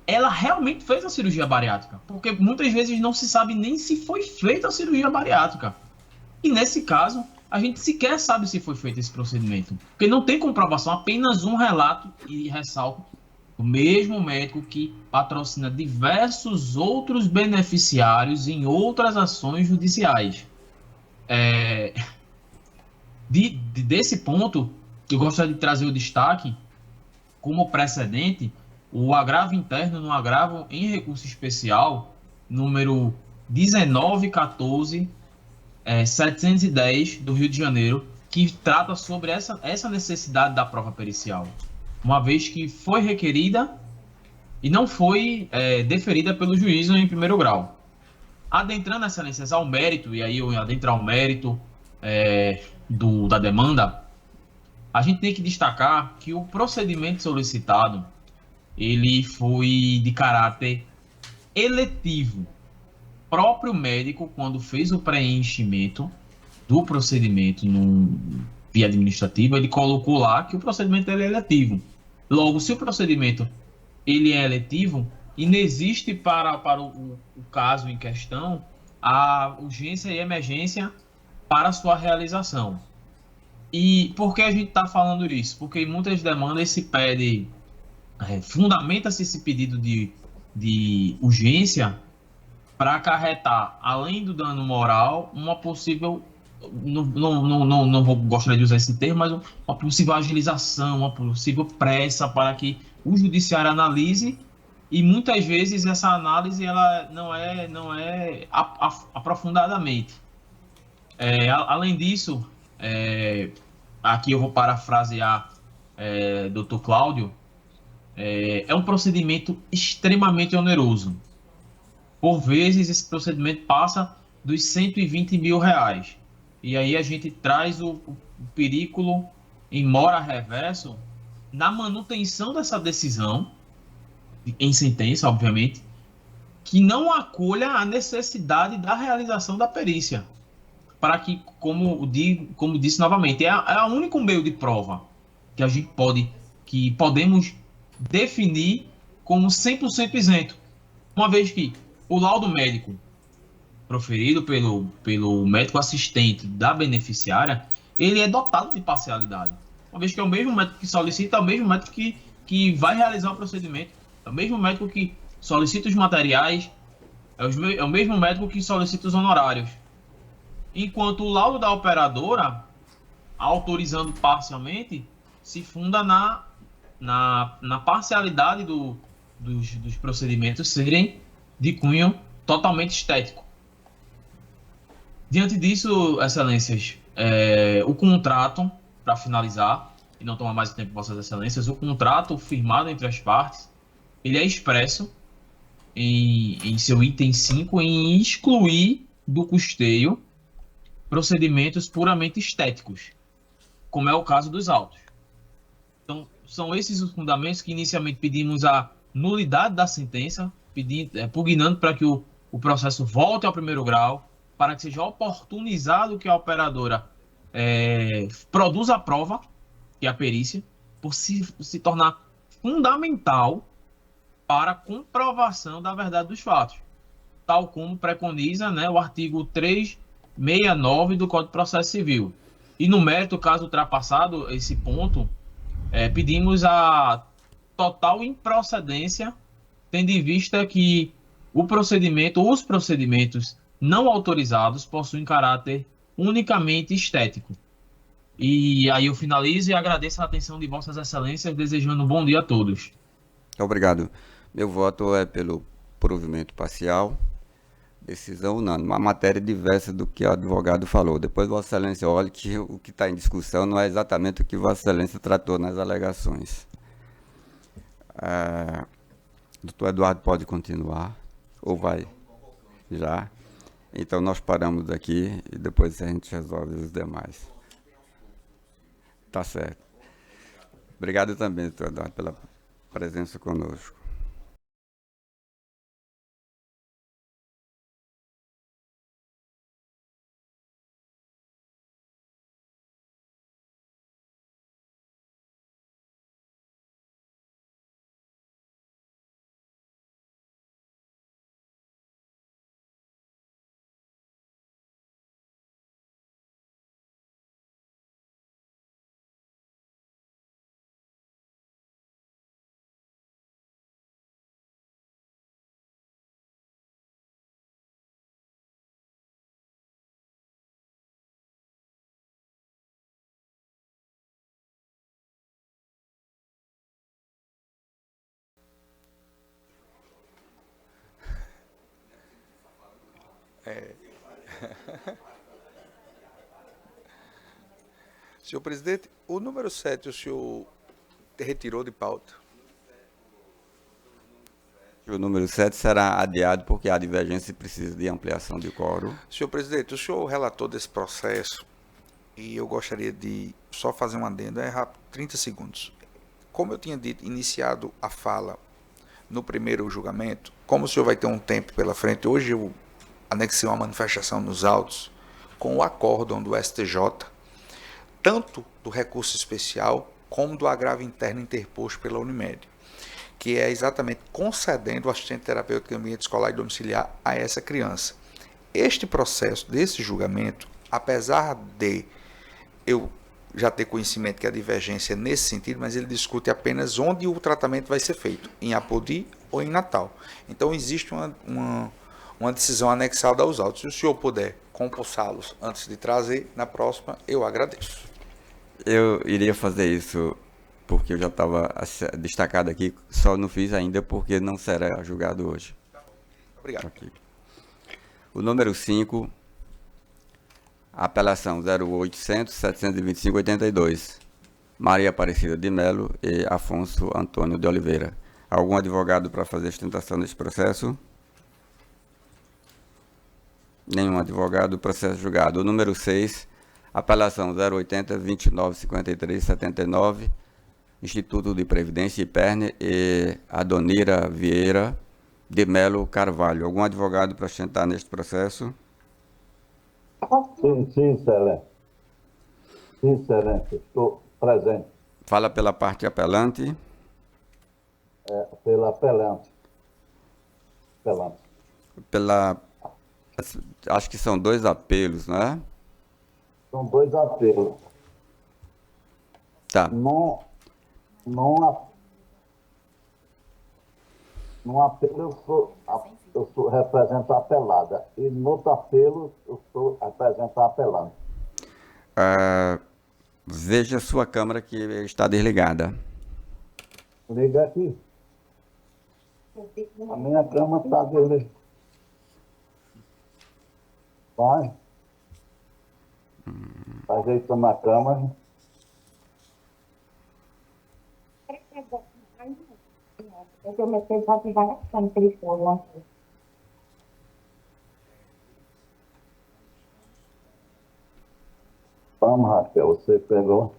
ela realmente fez a cirurgia bariátrica, porque muitas vezes não se sabe nem se foi feita a cirurgia bariátrica. E nesse caso, a gente sequer sabe se foi feito esse procedimento, porque não tem comprovação, apenas um relato, e ressalto, o mesmo médico que patrocina diversos outros beneficiários em outras ações judiciais. Desse ponto, eu gostaria de trazer o destaque como precedente o agravo interno no agravo em recurso especial, número 1914, 710 do Rio de Janeiro, que trata sobre essa necessidade da prova pericial, uma vez que foi requerida e não foi deferida pelo juízo em primeiro grau. Adentrando, excelências, ao mérito, e aí eu adentro ao mérito da demanda, a gente tem que destacar que o procedimento solicitado ele foi de caráter eletivo. O próprio médico, quando fez o preenchimento do procedimento no via administrativa, ele colocou lá que o procedimento é eletivo. Logo, se o procedimento ele é eletivo, inexiste para o caso em questão a urgência e emergência para sua realização. E por que a gente está falando isso? Porque em muitas demandas se pede, fundamenta-se esse pedido de urgência para acarretar, além do dano moral, uma possível, não vou gostaria de usar esse termo, mas uma possível agilização, uma possível pressa para que o judiciário analise, e muitas vezes essa análise ela não é aprofundadamente. Além disso, aqui eu vou parafrasear Dr. Cláudio, é um procedimento extremamente oneroso. Por vezes, esse procedimento passa dos 120 mil reais. E aí a gente traz o perículo em mora reverso na manutenção dessa decisão, em sentença, obviamente, que não acolha a necessidade da realização da perícia. Para que, como disse novamente, é o único meio de prova que a gente que podemos definir como 100% isento. Uma vez que o laudo médico proferido pelo médico assistente da beneficiária, ele é dotado de parcialidade. Uma vez que é o mesmo médico que solicita, é o mesmo médico que vai realizar o procedimento, é o mesmo médico que solicita os materiais, é o mesmo médico que solicita os honorários. Enquanto o laudo da operadora, autorizando parcialmente, se funda na parcialidade dos procedimentos serem de cunho totalmente estético. Diante disso, excelências, o contrato, para finalizar, e não tomar mais tempo de vossas excelências, o contrato firmado entre as partes, ele é expresso em seu item 5 em excluir do custeio procedimentos puramente estéticos, como é o caso dos autos. Então, são esses os fundamentos que inicialmente pedimos a nulidade da sentença, pugnando para que o processo volte ao primeiro grau, para que seja oportunizado que a operadora produza a prova, que é a perícia, por se tornar fundamental para a comprovação da verdade dos fatos, tal como preconiza, né, o artigo 369 do Código de Processo Civil. E no mérito, caso ultrapassado esse ponto, pedimos a total improcedência, tendo em vista que os procedimentos não autorizados possuem caráter unicamente estético. E aí eu finalizo e agradeço a atenção de Vossas Excelências, desejando um bom dia a todos. Obrigado. Meu voto é pelo provimento parcial. Decisão unânime, uma matéria diversa do que o advogado falou. Depois, Vossa Excelência, olhe que o que está em discussão não é exatamente o que Vossa Excelência tratou nas alegações. Doutor Eduardo pode continuar? Ou vai? Já? Então, nós paramos aqui e depois a gente resolve os demais. Tá certo. Obrigado também, doutor Eduardo, pela presença conosco. Senhor presidente, o número 7 o senhor retirou de pauta. O número 7 será adiado porque a divergência precisa de ampliação de quórum. Senhor presidente, o senhor relator desse processo e eu gostaria de só fazer um adendo, é rápido, 30 segundos. Como eu tinha dito, iniciado a fala no primeiro julgamento, como o senhor vai ter um tempo pela frente, hoje eu anexei uma manifestação nos autos com o acórdão do STJ, tanto do recurso especial como do agravo interno interposto pela Unimed, que é exatamente concedendo o assistente terapêutico em ambiente escolar e domiciliar a essa criança. Este processo desse julgamento, apesar de eu já ter conhecimento que a divergência é nesse sentido, mas ele discute apenas onde o tratamento vai ser feito, em Apodi ou em Natal. Então existe uma decisão anexada aos autos. Se o senhor puder compulsá-los antes de trazer, na próxima, eu agradeço. Eu iria fazer isso porque eu já estava destacado aqui, só não fiz ainda porque não será julgado hoje. Obrigado. Aqui. O número 5, apelação 0800-725-82, Maria Aparecida de Melo e Afonso Antônio de Oliveira. Algum advogado para fazer sustentação desse processo? Nenhum advogado, processo julgado. O número 6, apelação 080-2953-79, Instituto de Previdência IPERN e Adonira Vieira de Melo Carvalho. Algum advogado para sustentar neste processo? Sim, excelente. Sim, excelente. Estou presente. Fala pela parte apelante. Pela apelante. Acho que são 2 apelos, não é? São 2 apelos. Tá. Num apelo eu represento a apelada. E no outro apelo eu represento a apelante. Veja sua câmera que está desligada. Liga aqui. A minha cama está desligada. Vai. Ajeitando a cama. Eu comecei a fazer várias coisas que Vamos, Raquel, você pegou.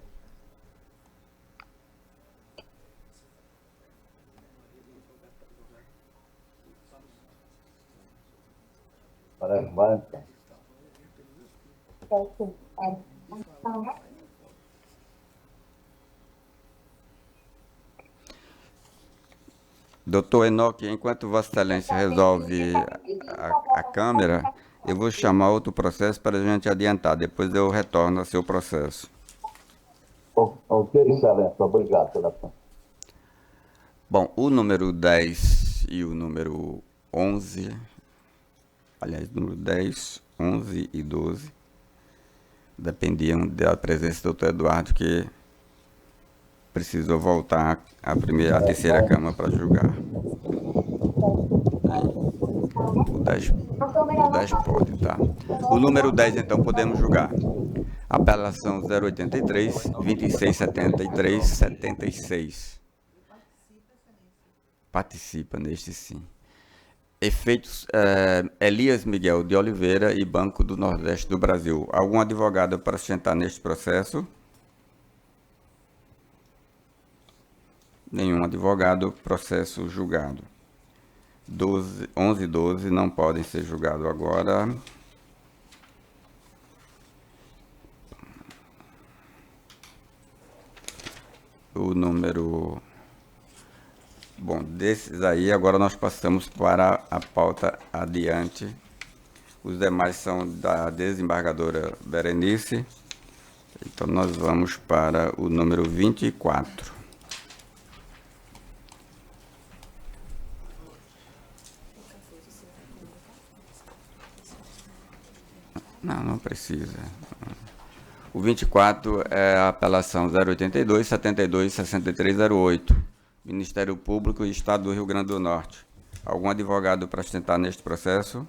Vai, então. Doutor Enoque, enquanto Vossa Excelência resolve a câmera, eu vou chamar outro processo para a gente adiantar. Depois eu retorno ao seu processo. Ok, excelente. Obrigado pela atenção. Bom, o número 10 e o número 11, aliás, número 10, 11 e 12, dependiam da presença do doutor Eduardo, que precisou voltar à terceira Câmara para julgar. O 10 pode, tá? O número 10, então, podemos julgar. Apelação 083, 2673, 76. Participa neste sim. Efeitos Elias Miguel de Oliveira e Banco do Nordeste do Brasil. Algum advogado para sustentar neste processo? Nenhum advogado, processo julgado. 11 e 12 não podem ser julgados agora. O número... Bom, desses aí, agora nós passamos para a pauta adiante. Os demais são da desembargadora Berenice. Então, nós vamos para o número 24. Não precisa. O 24 é a apelação 082, 72, 6308. Ministério Público e Estado do Rio Grande do Norte. Algum advogado para sustentar neste processo?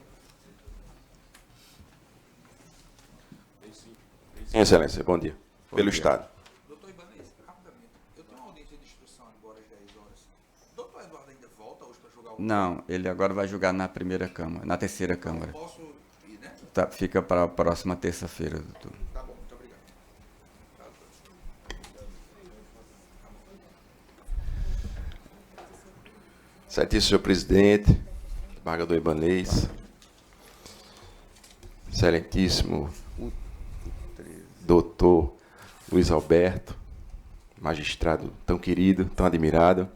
Excelência, bom dia. Bom Pelo dia. Estado. Doutor Ibanez, rapidamente. Eu tenho uma audiência de instrução agora às 10 horas. Doutor Eduardo ainda volta hoje para julgar o... Não, ele agora vai julgar na primeira Câmara, na terceira Câmara. Posso ir, né? Tá, fica para a próxima terça-feira, doutor. Tá bom, muito obrigado. Certíssimo, senhor presidente, embargador Ibanez, excelentíssimo doutor Luiz Alberto, magistrado tão querido, tão admirado,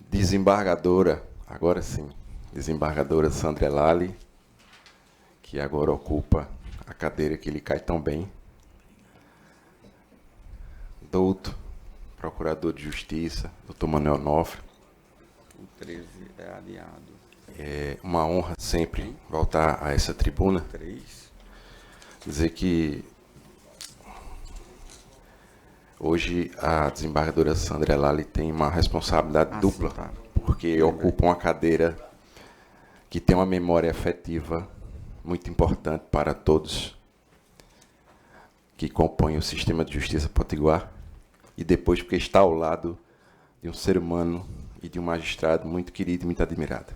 desembargadora, agora sim, desembargadora Sandra Lali, que agora ocupa a cadeira que lhe cai tão bem, doutor, procurador de Justiça, doutor Manuel Onofre. O 13 é adiado. É uma honra sempre voltar a essa tribuna. 3. Dizer que hoje a desembargadora Sandra Lali tem uma responsabilidade dupla, sim, tá. porque ocupa uma cadeira que tem uma memória afetiva muito importante para todos que compõem o sistema de justiça potiguar, e depois porque está ao lado de um ser humano e de um magistrado muito querido e muito admirado.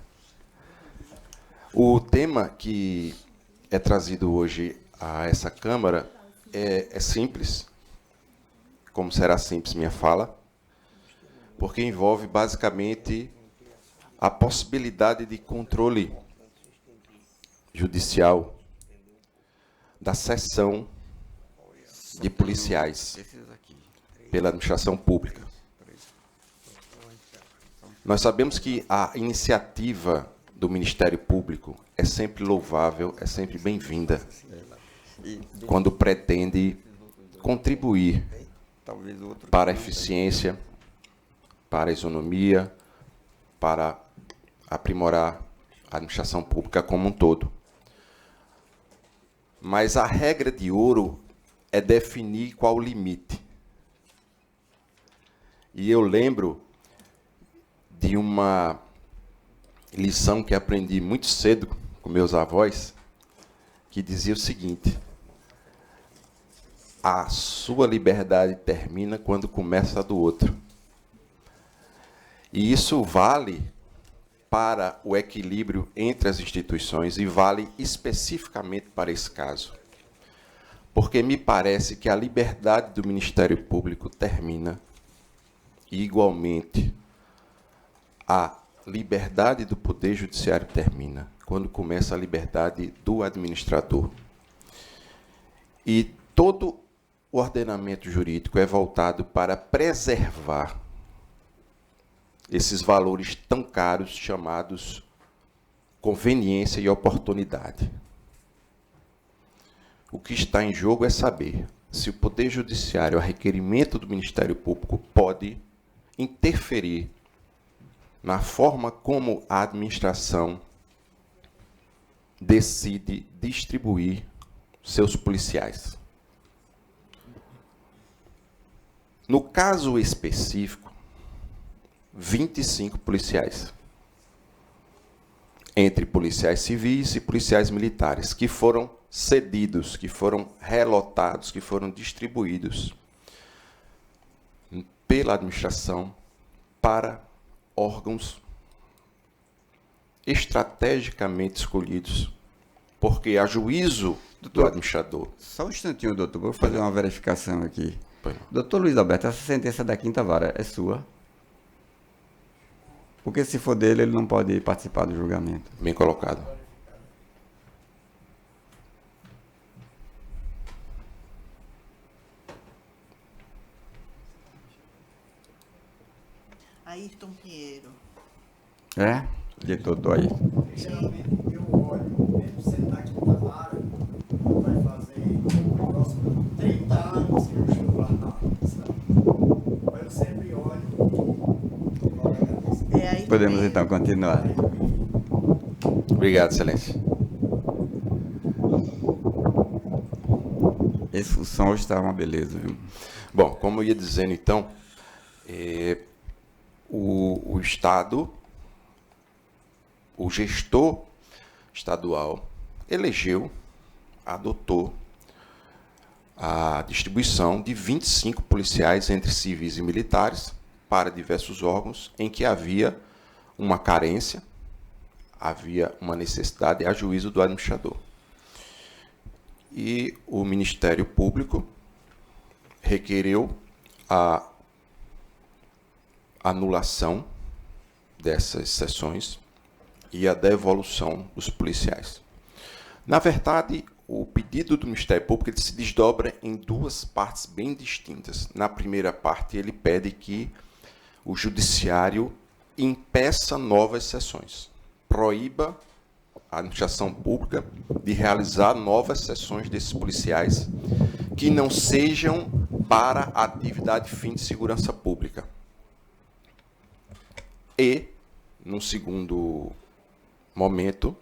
O tema que é trazido hoje a essa Câmara é simples, como será simples minha fala, porque envolve basicamente a possibilidade de controle judicial da cessão de policiais Esses aqui. pela administração pública. Nós sabemos que a iniciativa do Ministério Público é sempre louvável, é sempre bem-vinda, quando pretende contribuir Talvez outro. para a eficiência, para a isonomia, para aprimorar a administração pública como um todo. Mas a regra de ouro é definir qual o limite. E eu lembro de uma lição que aprendi muito cedo com meus avós, que dizia o seguinte: a sua liberdade termina quando começa a do outro. E isso vale para o equilíbrio entre as instituições e vale especificamente para esse caso. Porque me parece que a liberdade do Ministério Público termina e, igualmente, a liberdade do Poder Judiciário termina quando começa a liberdade do administrador. E todo o ordenamento jurídico é voltado para preservar esses valores tão caros chamados conveniência e oportunidade. O que está em jogo é saber se o Poder Judiciário, a requerimento do Ministério Público, pode interferir na forma como a administração decide distribuir seus policiais. No caso específico, 25 policiais, entre policiais civis e policiais militares, que foram cedidos, que foram relotados, que foram distribuídos pela administração para órgãos estrategicamente escolhidos, porque a juízo do administrador. Só um instantinho, doutor, vou fazer uma verificação aqui. Pois não. Doutor Luiz Alberto, essa sentença da quinta vara é sua? Porque se for dele, ele não pode participar do julgamento. Bem colocado. Ayrton Pinheiro. É? De todo aí. Geralmente eu olho, mesmo sendo da quinta vara, vai fazer próximo 30 anos que eu estou lá, sabe? Mas eu sempre olho e agradeço. Podemos então continuar. Obrigado, excelência. Esse, o som hoje está uma beleza, viu? Bom, como eu ia dizendo, então, o Estado, o gestor estadual, elegeu, adotou a distribuição de 25 policiais entre civis e militares para diversos órgãos em que havia uma carência, havia uma necessidade a juízo do administrador. E o Ministério Público requereu a anulação dessas sessões e a devolução dos policiais. Na verdade, o pedido do Ministério Público ele se desdobra em duas partes bem distintas. Na primeira parte, ele pede que o Judiciário impeça novas sessões, proíba a administração pública de realizar novas sessões desses policiais que não sejam para a atividade fim de segurança pública. E, no segundo momento,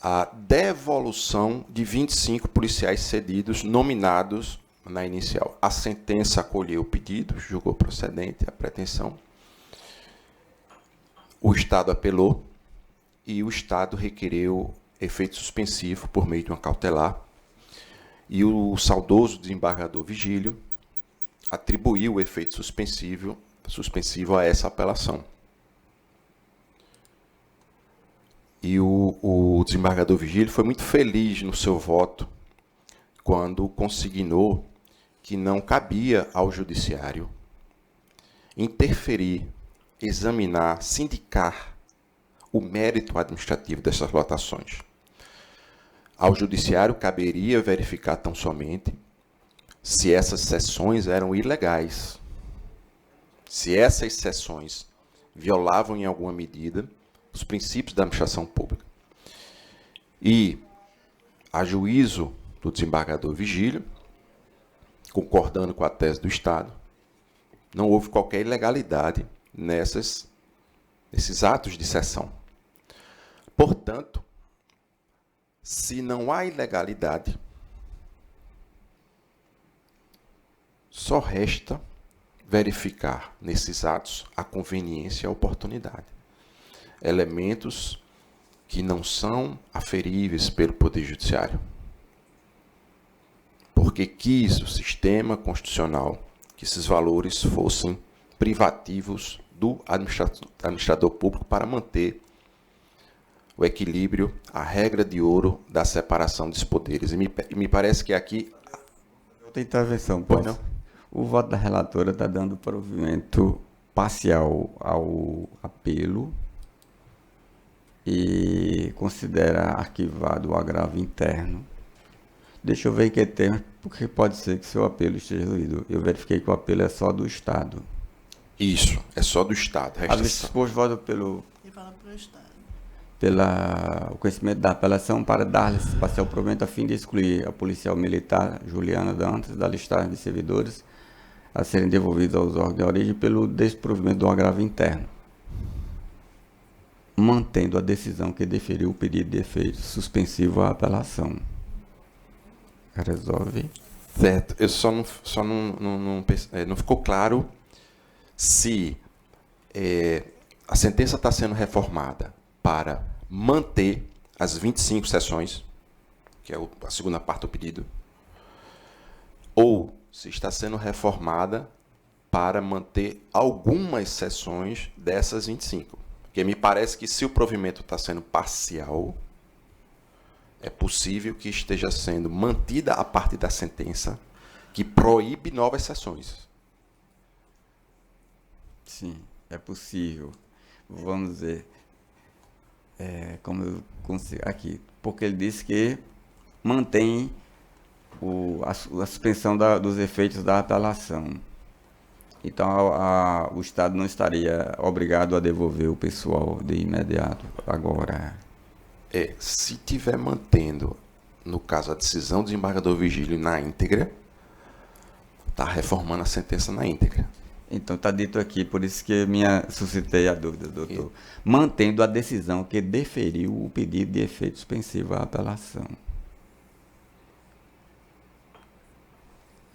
a devolução de 25 policiais cedidos nominados na inicial. A sentença acolheu o pedido, julgou procedente a pretensão. O Estado apelou e o Estado requereu efeito suspensivo por meio de uma cautelar. E o saudoso desembargador Vigílio atribuiu o efeito suspensivo a essa apelação. E o desembargador Vigílio foi muito feliz no seu voto quando consignou que não cabia ao Judiciário interferir, examinar, sindicar o mérito administrativo dessas votações. Ao Judiciário caberia verificar tão somente se essas sessões eram ilegais, se essas sessões violavam em alguma medida os princípios da administração pública. E, a juízo do desembargador Vigílio, concordando com a tese do Estado, não houve qualquer ilegalidade nesses atos de sessão. Portanto, se não há ilegalidade, só resta verificar nesses atos a conveniência e a oportunidade. Elementos que não são aferíveis pelo Poder Judiciário. Porque quis o sistema constitucional que esses valores fossem privativos do administrador público para manter o equilíbrio, a regra de ouro da separação dos poderes. E me parece que aqui... Outra intervenção, posso? Não? O voto da relatora está dando provimento parcial ao apelo e considera arquivado o agravo interno. Deixa eu ver em que termos, porque pode ser que seu apelo esteja ruído. Eu verifiquei que o apelo é só do Estado. Isso, é só do Estado. A vista expôs voto o conhecimento da apelação para dar-lhes parcial provimento a fim de excluir a policial militar Juliana Dantas da listagem de servidores a serem devolvidos aos órgãos de origem pelo desprovimento do agravo interno, mantendo a decisão que deferiu o pedido de efeito suspensivo à apelação. Resolve. Certo. Eu não ficou claro se a sentença está sendo reformada para manter as 25 sessões, que é a segunda parte do pedido, ou se está sendo reformada para manter algumas sessões dessas 25. Porque me parece que se o provimento está sendo parcial, é possível que esteja sendo mantida a parte da sentença que proíbe novas sessões. Sim, é possível. Vamos ver. Como eu consigo aqui. Porque ele disse que mantém a suspensão dos efeitos da apelação. Então, o Estado não estaria obrigado a devolver o pessoal de imediato agora. Se tiver mantendo, no caso, a decisão do desembargador Vigílio na íntegra, está reformando a sentença na íntegra. Então, está dito aqui, por isso que suscitei a dúvida, doutor. Mantendo a decisão que deferiu o pedido de efeito suspensivo à apelação.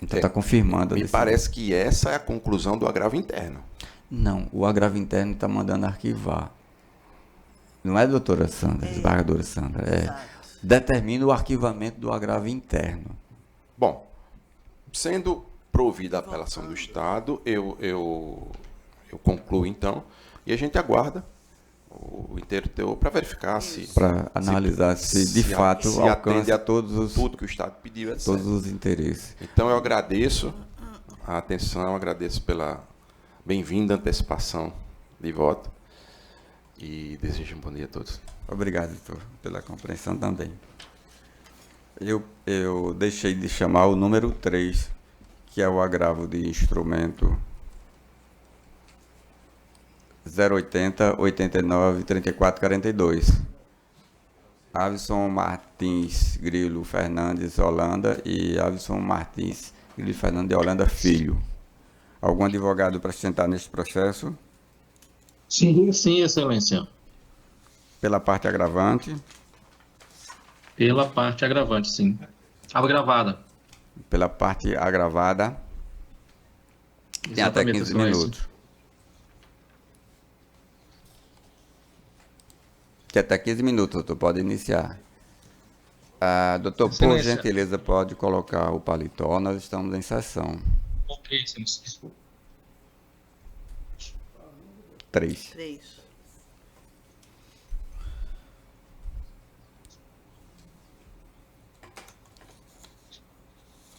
Então, está confirmando a decisão. Me parece que essa é a conclusão do agravo interno. Não, o agravo interno está mandando arquivar. Não é, doutora Sandra, desembargadora Sandra? Determina o arquivamento do agravo interno. Bom, Sendo provida a apelação do Estado, eu concluo então, e a gente aguarda o inteiro teor para verificar para analisar se de fato se alcança atende tudo que o Estado pediu, etc. todos os interesses. Então eu agradeço a atenção, agradeço pela bem-vinda antecipação de voto e desejo um bom dia a todos. Obrigado, doutor, pela compreensão também. Eu deixei de chamar o número 3, que é o agravo de instrumento 080 89 34 42. Avison Martins Grilo Fernandes Holanda e Avison Martins Grilo Fernandes Holanda Filho. Algum advogado para sustentar neste processo? Sim, excelência. Pela parte agravante? Pela parte agravante, sim. Agravada. Pela parte agravada? Tem até 15 excelência. minutos. Tem até 15 minutos, doutor. Pode iniciar. Doutor, por Excelência. gentileza, pode colocar o paletó. Nós estamos em sessão. Ok, excelência. Desculpa. 3. 3.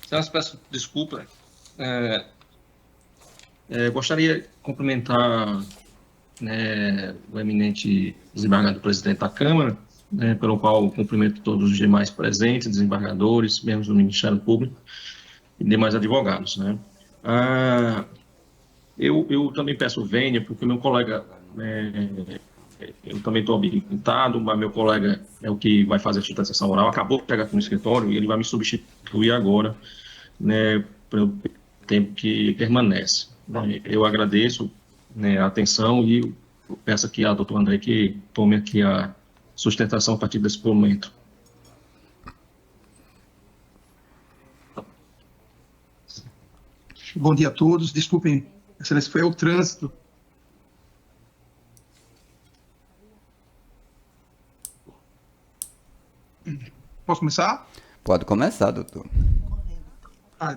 Excelência, peço desculpa. Gostaria de cumprimentar, né, o eminente desembargador presidente da Câmara, né, pelo qual cumprimento todos os demais presentes, desembargadores, membros do Ministério Público e demais advogados, né. Eu também peço vênia, porque meu colega, eu também estou habilitado, mas meu colega é o que vai fazer a sustentação oral, acabou de chegar aqui no escritório e ele vai me substituir agora, né, pelo tempo que permanece. Eu agradeço, né, a atenção e eu peço aqui ao doutor André que tome aqui a sustentação a partir desse momento. Bom dia a todos. Desculpem, excelência, foi o trânsito. Posso começar? Pode começar, doutor.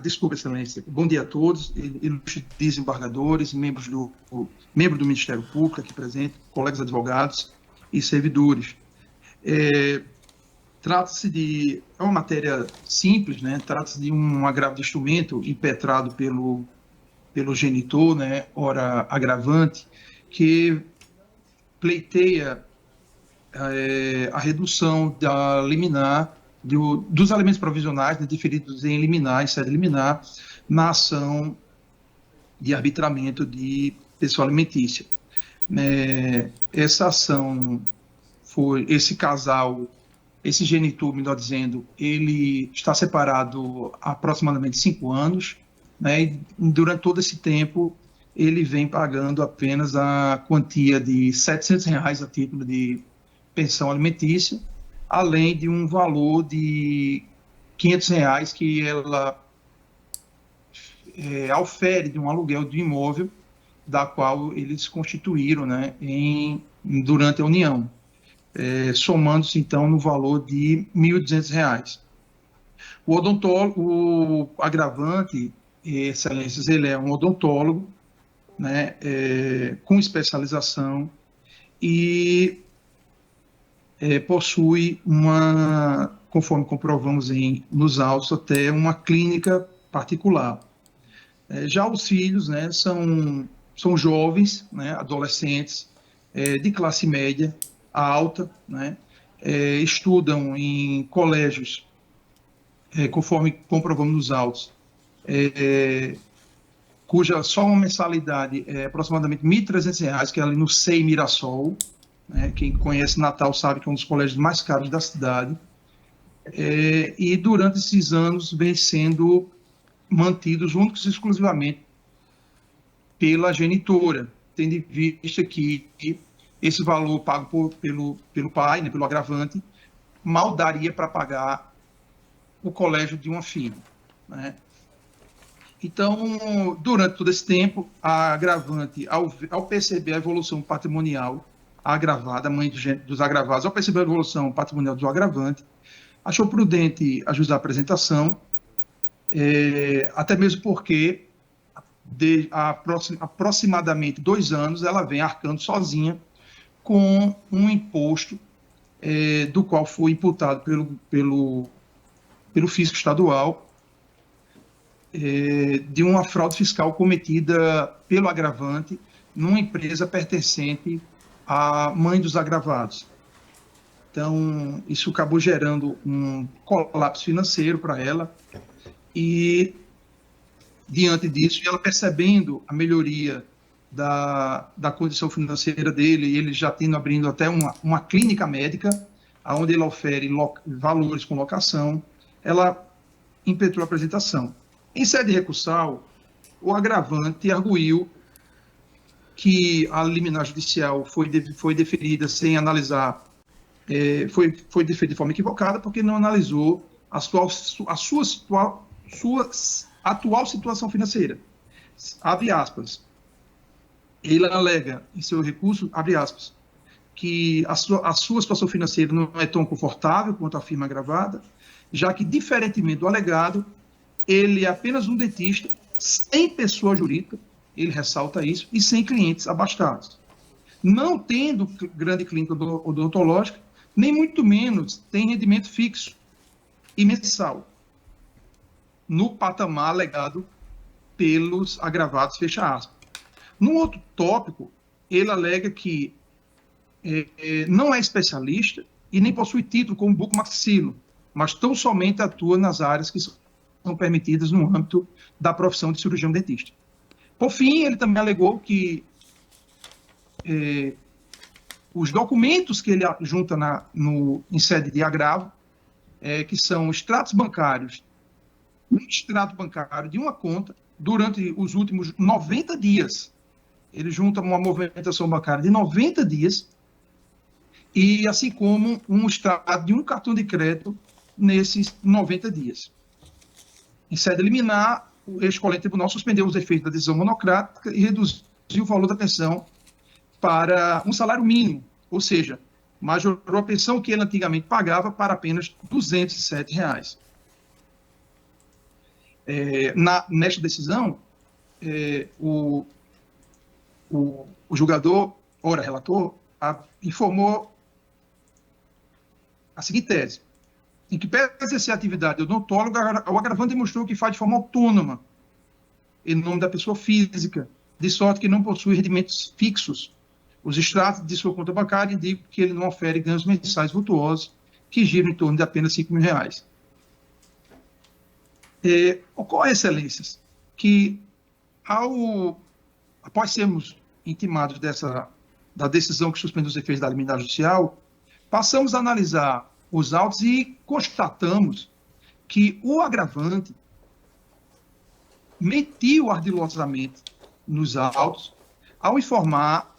Desculpa, excelência. Bom dia a todos, ilustres desembargadores, membro do Ministério Público aqui presente, colegas advogados e servidores. Trata-se de uma matéria simples, né? Trata-se de um agravo de instrumento impetrado pelo genitor, né? Ora agravante, que pleiteia a redução da liminar dos alimentos provisionais, né, deferidos em liminar, em sede liminar, na ação de arbitramento de pessoa alimentícia. Essa ação esse casal, esse genitor, melhor dizendo, ele está separado há aproximadamente 5 anos, né, e durante todo esse tempo ele vem pagando apenas a quantia de R$ 700 a título de pensão alimentícia, além de um valor de R$ 500 que ela aufere de um aluguel de imóvel, da qual eles constituíram, né, durante a união, somando-se então no valor de R$ 1.200. O agravante, excelências, ele é um odontólogo, né, com especialização e possui conforme comprovamos nos autos, até uma clínica particular. Já os filhos, né, são jovens, né, adolescentes, de classe média alta, né, estudam em colégios, conforme comprovamos nos autos, cuja só uma mensalidade é aproximadamente R$ 1.300, que é ali no SEI Mirassol. Quem conhece Natal sabe que é um dos colégios mais caros da cidade, e durante esses anos vem sendo mantidos únicos e exclusivamente pela genitora, tendo em vista que esse valor pago pelo pai, né, pelo agravante, mal daria para pagar o colégio de uma filha, né? Então, durante todo esse tempo, a agravante, ao perceber a evolução patrimonial, a agravada, a mãe dos agravados, ao perceber a evolução patrimonial do agravante, achou prudente ajustar a apresentação até mesmo porque aproximadamente 2 anos ela vem arcando sozinha com um imposto do qual foi imputado pelo fisco estadual de uma fraude fiscal cometida pelo agravante numa empresa pertencente à mãe dos agravados. Então, isso acabou gerando um colapso financeiro para ela e, diante disso, ela percebendo a melhoria da condição financeira dele, e ele já tendo abrindo até uma clínica médica, onde ele ofere valores com locação, ela impetrou a apresentação. Em sede recursal, o agravante arguiu que a liminar judicial foi deferida sem analisar, foi deferida de forma equivocada, porque não analisou a sua atual situação financeira. Abre aspas. Ele alega em seu recurso, abre aspas, que a sua situação financeira não é tão confortável quanto a firma agravada, já que, diferentemente do alegado, ele é apenas um dentista, sem pessoa jurídica, ele ressalta isso, e sem clientes abastados. Não tendo grande clínica odontológica, nem muito menos tem rendimento fixo e mensal, no patamar alegado pelos agravados, fecha aspas. No outro tópico, ele alega que não é especialista e nem possui título como bucomaxilo, mas tão somente atua nas áreas que são permitidas no âmbito da profissão de cirurgião dentista. Por fim, ele também alegou que os documentos que ele junta em sede de agravo, que são extratos bancários, um extrato bancário de uma conta, durante os últimos 90 dias, ele junta uma movimentação bancária de 90 dias, e assim como um extrato de um cartão de crédito nesses 90 dias. Em sede liminar, o escolhente tribunal suspendeu os efeitos da decisão monocrática e reduziu o valor da pensão para um salário mínimo, ou seja, majorou a pensão que ele antigamente pagava para apenas R$ 207. Nesta decisão, o julgador, ora relator, informou a seguinte tese: em que pese exercer a atividade odontóloga, o agravante demonstrou que faz de forma autônoma, em nome da pessoa física, de sorte que não possui rendimentos fixos. Os extratos de sua conta bancária indicam que ele não ofere ganhos mensais vultuosos, que giram em torno de apenas R$ 5.000. Ocorre, excelências, que após sermos intimados da decisão que suspende os efeitos da liminar judicial, passamos a analisar os autos e constatamos que o agravante mentiu ardilosamente nos autos ao informar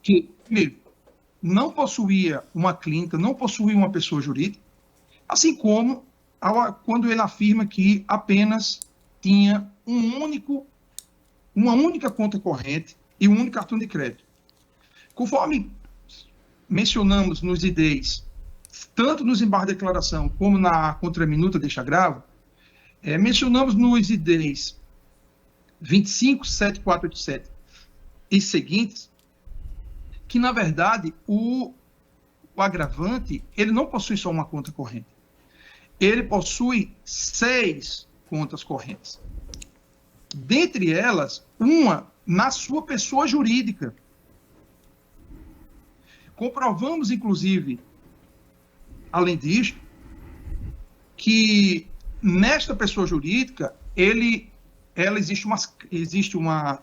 que, primeiro, não possuía uma clínica, não possuía uma pessoa jurídica, assim como quando ele afirma que apenas tinha uma única conta corrente e um único cartão de crédito. Conforme mencionamos nos IDs, tanto nos embargos de declaração como na contraminuta deste agravo, mencionamos nos IDs 25, 7487 e seguintes, que, na verdade, o agravante, ele não possui só uma conta corrente. Ele possui 6 contas correntes. Dentre elas, uma na sua pessoa jurídica. Comprovamos, inclusive, além disso, que nesta pessoa jurídica, existe uma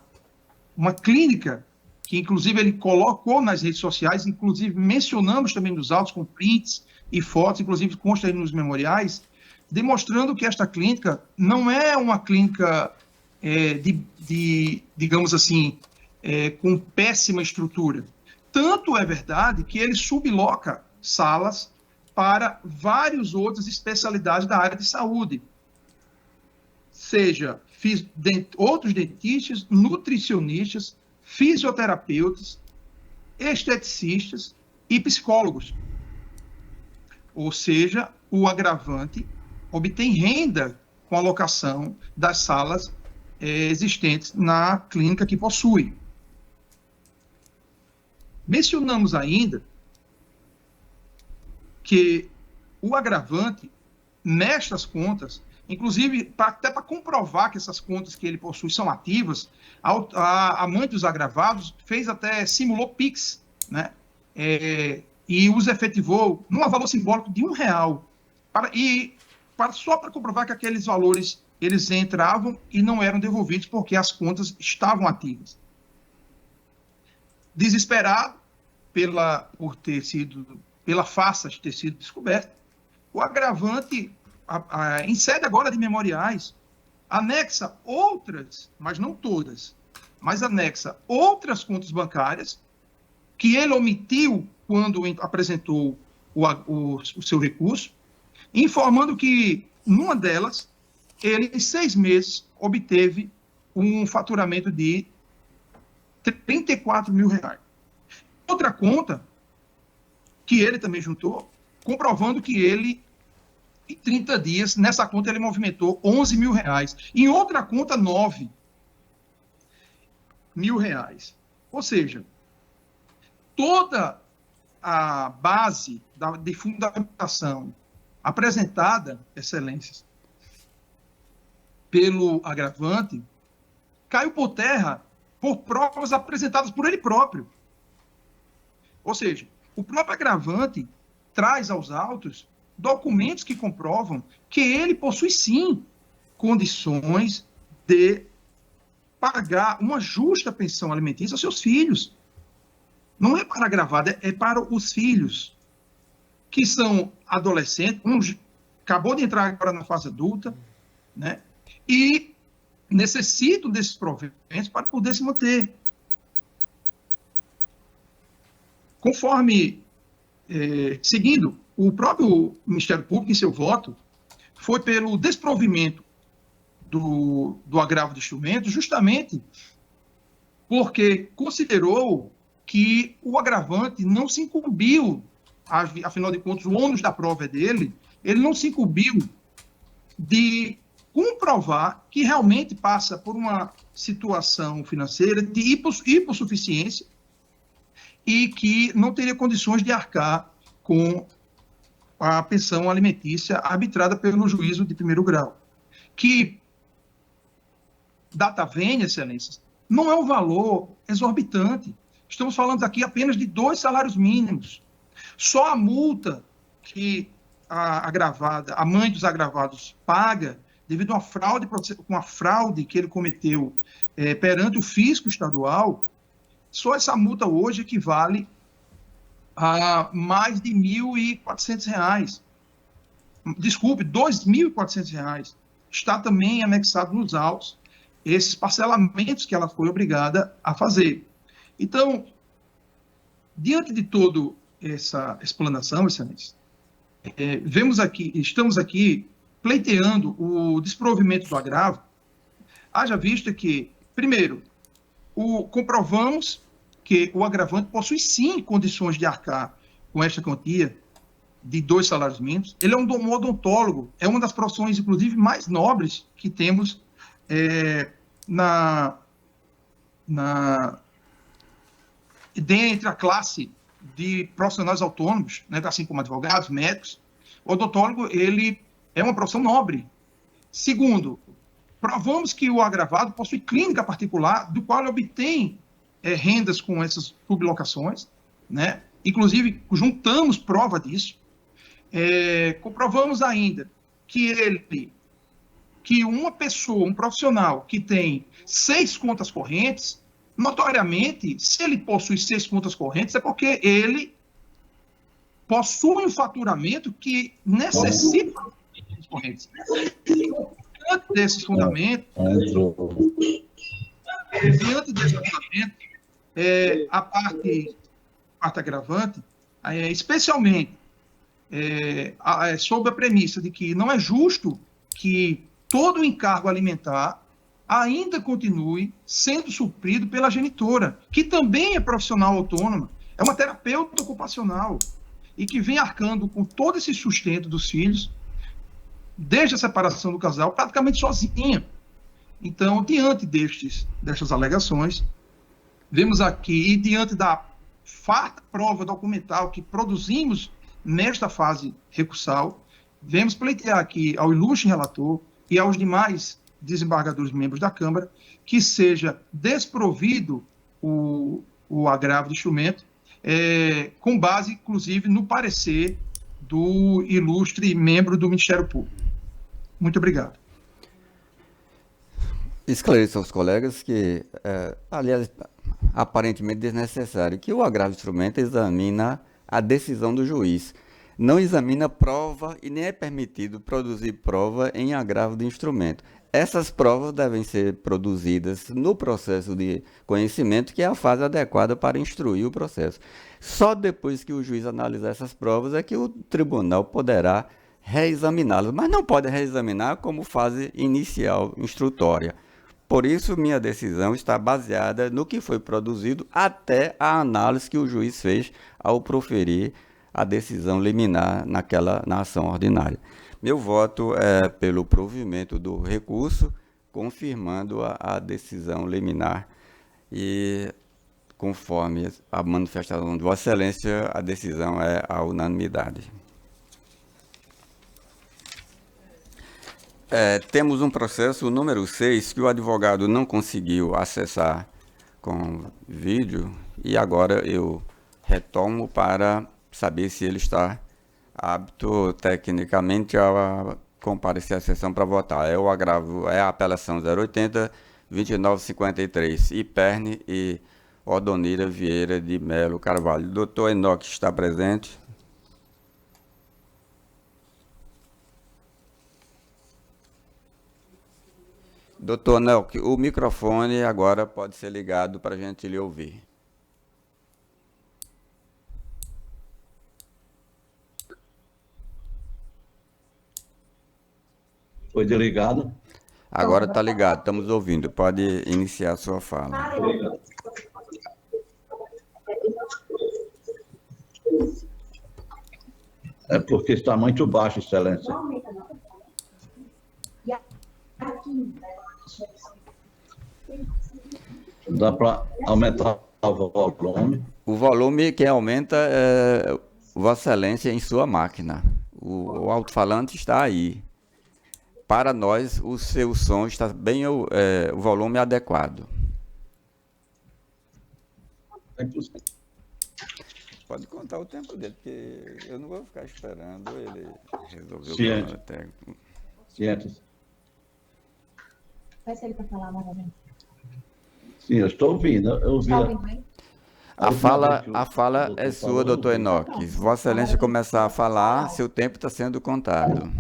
clínica que, inclusive, ele colocou nas redes sociais, inclusive mencionamos também nos autos com prints e fotos, inclusive consta aí nos memoriais, demonstrando que esta clínica não é uma clínica digamos assim, com péssima estrutura. Tanto é verdade que ele subloca salas para várias outras especialidades da área de saúde, seja outros dentistas, nutricionistas, fisioterapeutas, esteticistas e psicólogos. Ou seja, o agravante obtém renda com a locação das salas existentes na clínica que possui. Mencionamos ainda que o agravante, nestas contas, inclusive até para comprovar que essas contas que ele possui são ativas, a mãe dos agravados simulou PIX, né? E os efetivou num valor simbólico de R$1, só para comprovar que aqueles valores eles entravam e não eram devolvidos porque as contas estavam ativas. Desesperado pela farsa de ter sido descoberta, o agravante, em sede agora de memoriais, anexa outras, mas não todas, mas anexa outras contas bancárias que ele omitiu quando apresentou o seu recurso, informando que, numa delas, ele, em 6 meses, obteve um faturamento de R$34 mil. Outra conta, que ele também juntou, comprovando que ele, em 30 dias, nessa conta ele movimentou R$11 mil. Em outra conta, R$9 mil. Ou seja, toda a base de fundamentação apresentada, excelências, pelo agravante, caiu por terra por provas apresentadas por ele próprio. Ou seja, o próprio agravante traz aos autos documentos que comprovam que ele possui, sim, condições de pagar uma justa pensão alimentícia aos seus filhos. Não é para agravado, é para os filhos, que são adolescentes, acabou de entrar agora na fase adulta, né? E necessitam desses proventos para poder se manter. Conforme, seguindo, o próprio Ministério Público, em seu voto, foi pelo desprovimento do agravo de instrumento, justamente porque considerou que o agravante não se incumbiu, afinal de contas, o ônus da prova é dele, ele não se incumbiu de comprovar que realmente passa por uma situação financeira de hipossuficiência e que não teria condições de arcar com a pensão alimentícia arbitrada pelo juízo de primeiro grau. Que, data vênia, excelências, não é um valor exorbitante. Estamos falando aqui apenas de 2 salários mínimos. Só a multa que a mãe dos agravados paga devido a uma fraude que ele cometeu perante o fisco estadual, só essa multa hoje equivale a mais de R$1.400. Desculpe, R$2.400. Está também anexado nos autos esses parcelamentos que ela foi obrigada a fazer. Então, diante de toda essa explanação, excelência, estamos aqui pleiteando o desprovimento do agravo, haja vista que, primeiro, comprovamos que o agravante possui sim condições de arcar com esta quantia de 2 salários mínimos. Ele é um odontólogo, é uma das profissões, inclusive, mais nobres que temos dentre a classe de profissionais autônomos, né, assim como advogados, médicos. O odontólogo, ele é uma profissão nobre. Segundo, provamos que o agravado possui clínica particular, do qual ele obtém rendas com essas sublocações, né? Inclusive, juntamos prova disso. Comprovamos ainda que uma pessoa, um profissional que tem 6 contas correntes, notoriamente, se ele possui 6 contas correntes, é porque ele possui um faturamento que necessita de contas correntes. Diante desses fundamentos, a parte agravante, especialmente sob a premissa de que não é justo que todo o encargo alimentar ainda continue sendo suprido pela genitora, que também é profissional autônoma, é uma terapeuta ocupacional, e que vem arcando com todo esse sustento dos filhos, desde a separação do casal, praticamente sozinha. Então, diante destas alegações, vemos aqui, e diante da farta prova documental que produzimos nesta fase recursal, vemos pleitear aqui ao ilustre relator e aos demais desembargadores membros da Câmara que seja desprovido o agravo do instrumento, com base, inclusive, no parecer do ilustre membro do Ministério Público. Muito obrigado. Esclareço aos colegas que, aliás, aparentemente desnecessário, que o agravo de instrumento examina a decisão do juiz. Não examina prova e nem é permitido produzir prova em agravo de instrumento. Essas provas devem ser produzidas no processo de conhecimento, que é a fase adequada para instruir o processo. Só depois que o juiz analisar essas provas é que o tribunal poderá reexaminá-las, mas não pode reexaminar como fase inicial instrutória. Por isso, minha decisão está baseada no que foi produzido até a análise que o juiz fez ao proferir a decisão liminar na ação ordinária. Meu voto é pelo provimento do recurso, confirmando a decisão liminar e, conforme a manifestação de Vossa Excelência, a decisão é a unanimidade. Temos um processo, o número 6, que o advogado não conseguiu acessar com vídeo e agora eu retomo para saber se ele está apto tecnicamente a comparecer à sessão para votar. É o agravo, é a apelação 080-2953, Iperne e Odonira Vieira de Melo Carvalho. Doutor Enoque está presente. Doutor Enoque, o microfone agora pode ser ligado para a gente lhe ouvir. Foi desligado? Agora está ligado, estamos ouvindo. Pode iniciar a sua fala. É porque está muito baixo, Excelência. Dá para aumentar o volume? O volume que aumenta é Vossa Excelência em sua máquina. O alto-falante está aí. Para nós, o seu som está bem, o volume adequado. Pode contar o tempo dele, porque eu não vou ficar esperando ele resolver o problema técnico. Ciente. Vai ser ele para falar novamente. Sim, eu estou ouvindo. Eu ouvi. Está ouvindo aí? A fala é sua, doutor Enoque. Se Vossa Excelência começar a falar, seu tempo está sendo contado.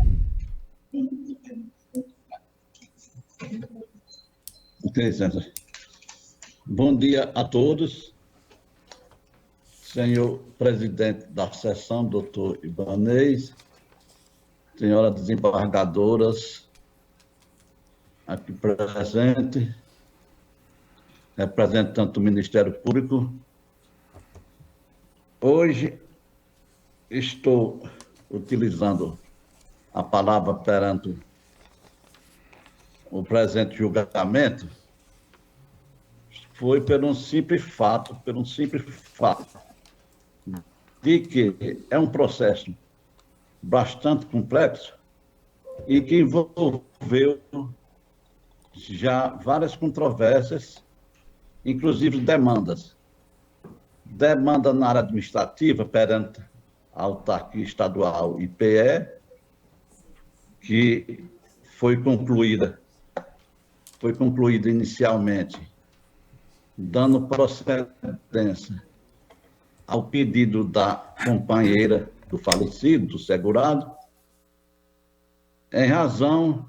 Interessante. Bom dia a todos. Senhor presidente da sessão, doutor Ibanez, senhoras desembargadoras aqui presente, representante do Ministério Público. Hoje estou utilizando a palavra perante o presente julgamento, foi por um simples fato, de que é um processo bastante complexo e que envolveu já várias controvérsias, inclusive demandas. Demanda na área administrativa perante a autarquia estadual IPE, que foi concluída inicialmente, dando procedência ao pedido da companheira do falecido, do segurado, em razão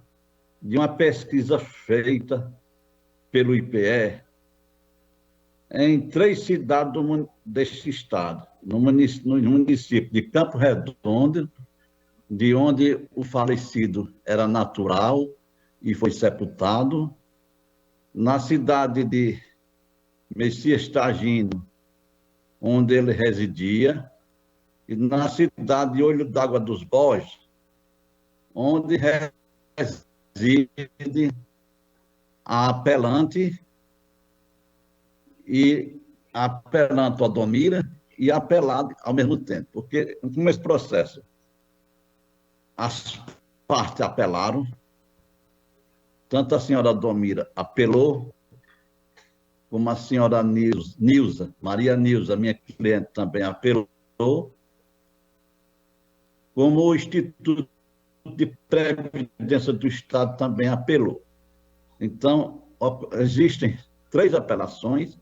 de uma pesquisa feita pelo IPE em 3 cidades deste estado, no município de Campo Redondo, de onde o falecido era natural e foi sepultado, na cidade de Messias Tagino, onde ele residia, e na cidade de Olho d'Água dos Borges, onde reside a apelante e a apelante Odomira e a apelado ao mesmo tempo. Porque, como esse processo, as partes apelaram, tanto a senhora Odomira apelou, como a senhora Nilza, Maria Nilza, minha cliente, também apelou, como o Instituto de Previdência do Estado também apelou. Então, existem 3 apelações,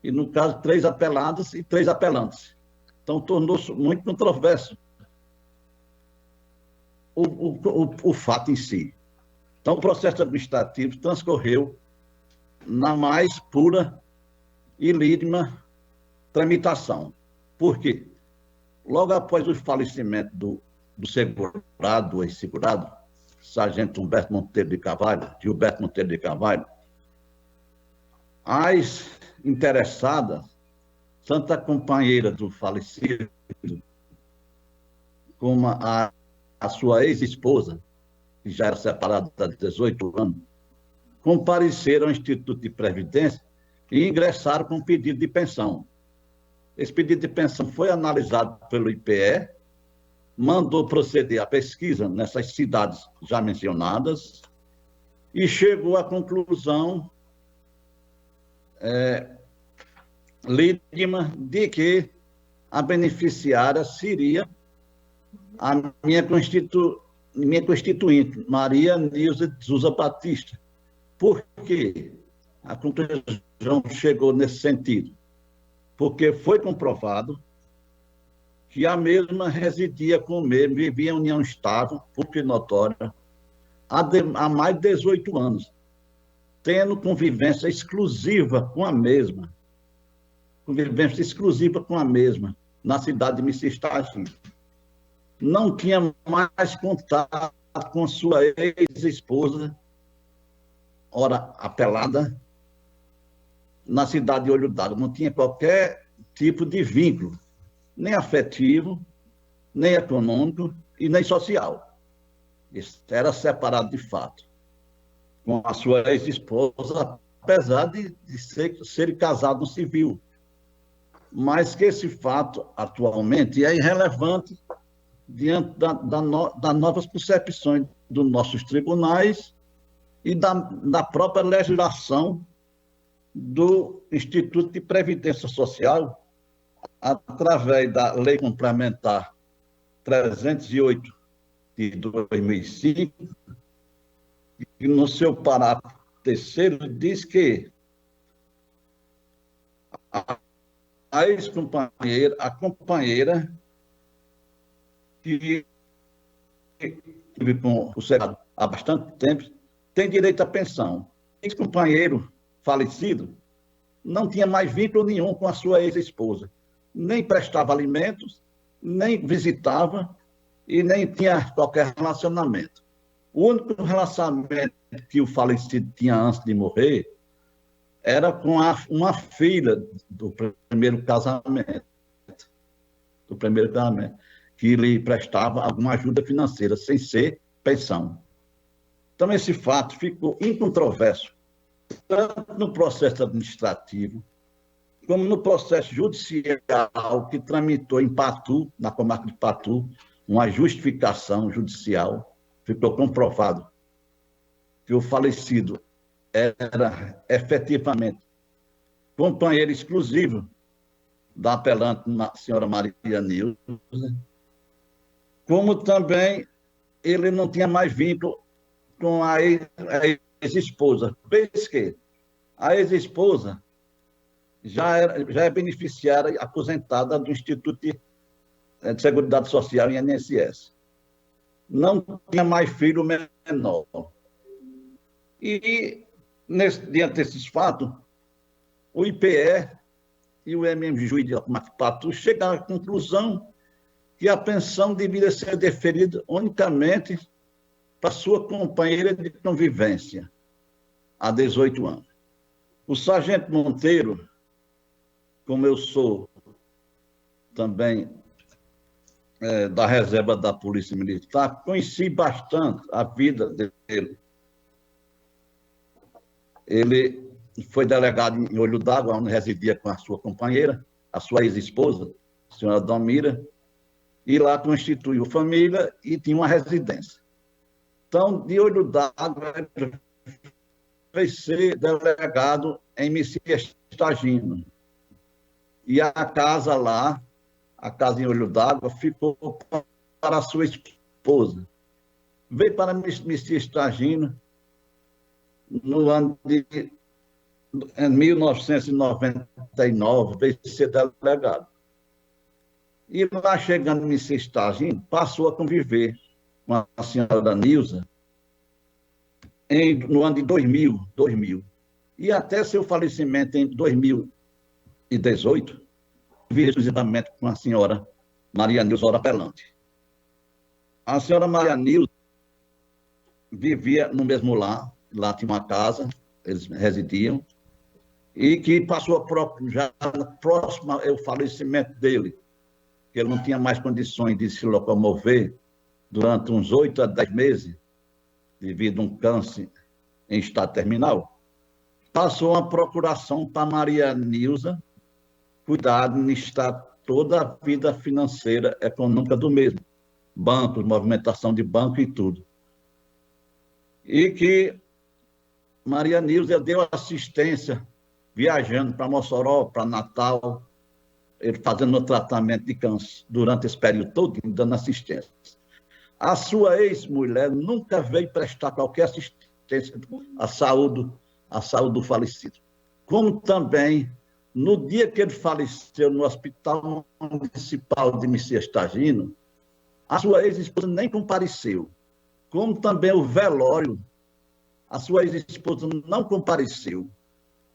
e, no caso, 3 apeladas e 3 apelantes. Então, tornou-se muito controverso o fato em si. Então, o processo administrativo transcorreu na mais pura e lídima tramitação. Por quê? Logo após o falecimento do segurado, do ex-segurado, sargento Gilberto Monteiro de Carvalho, as interessadas, tanto a companheira do falecido, como a sua ex-esposa, que já era separada há 18 anos, compareceram ao Instituto de Previdência e ingressaram com pedido de pensão. Esse pedido de pensão foi analisado pelo IPE, mandou proceder à pesquisa nessas cidades já mencionadas e chegou à conclusão lídima de que a beneficiária seria a minha constituinte, Maria Nilza de Souza Batista. Por que a conclusão chegou nesse sentido? Porque foi comprovado que a mesma residia com o mesmo, vivia em união estável, pública e notória, há mais de 18 anos, tendo convivência exclusiva com a mesma, na cidade de Missistagem. Não tinha mais contato com sua ex-esposa, ora apelada, na cidade de Olho d'Água. Não tinha qualquer tipo de vínculo, nem afetivo, nem econômico e nem social. Era separado de fato com a sua ex-esposa, apesar de ser casado no civil. Mas que esse fato, atualmente, é irrelevante diante das novas percepções dos nossos tribunais e da própria legislação do Instituto de Previdência Social, através da Lei Complementar 308 de 2005, que no seu parágrafo 3º diz que a ex-companheira, a companheira que vive com o segurado há bastante tempo, tem direito à pensão. Ex-companheiro falecido não tinha mais vínculo nenhum com a sua ex-esposa. Nem prestava alimentos, nem visitava e nem tinha qualquer relacionamento. O único relacionamento que o falecido tinha antes de morrer era com uma filha do primeiro casamento, que lhe prestava alguma ajuda financeira, sem ser pensão. Então, esse fato ficou incontroverso, tanto no processo administrativo, como no processo judicial que tramitou em Patu, na comarca de Patu, uma justificação judicial. Ficou comprovado que o falecido era efetivamente companheiro exclusivo da apelante senhora Maria Nilza, como também ele não tinha mais vínculo com a ex-esposa, vez que a ex-esposa já é beneficiária aposentada do Instituto de Seguridade Social, INSS. Não tinha mais filho menor. E, diante desses fatos, o IPE e o MMJ de Patu chegaram à conclusão que a pensão deveria ser deferida unicamente para sua companheira de convivência, há 18 anos. O sargento Monteiro, como eu sou também da reserva da Polícia Militar, conheci bastante a vida dele. Ele foi delegado em Olho d'Água, onde residia com a sua companheira, a sua ex-esposa, a senhora Domira, e lá constituiu família e tinha uma residência. Então, de Olho d'Água, ele veio ser delegado em Messias Tagino. E a casa lá, a casa em Olho d'Água, ficou para a sua esposa. Veio para Messias Tagino no ano de em 1999, veio ser delegado. E lá chegando em Messias Tagino, passou a conviver com a senhora Nilza no ano de 2000. E até seu falecimento em 2018, vivia exclusivamente com a senhora Maria Nilza Orapelante. A senhora Maria Nilza vivia no mesmo lar, lá tinha uma casa, eles residiam, e que passou já próximo ao falecimento dele, que ele não tinha mais condições de se locomover durante uns 8 a 10 meses, devido a um câncer em estado terminal. Passou uma procuração para Maria Nilza cuidar, administrar toda a vida financeira, econômica do mesmo, bancos, movimentação de banco e tudo. E que Maria Nilza deu assistência viajando para Mossoró, para Natal, ele fazendo o tratamento de câncer durante esse período todo, dando assistência. A sua ex-mulher nunca veio prestar qualquer assistência à saúde do falecido. Como também, no dia que ele faleceu no Hospital Municipal de Messias Tagino, a sua ex-esposa nem compareceu. Como também o velório, a sua ex-esposa não compareceu.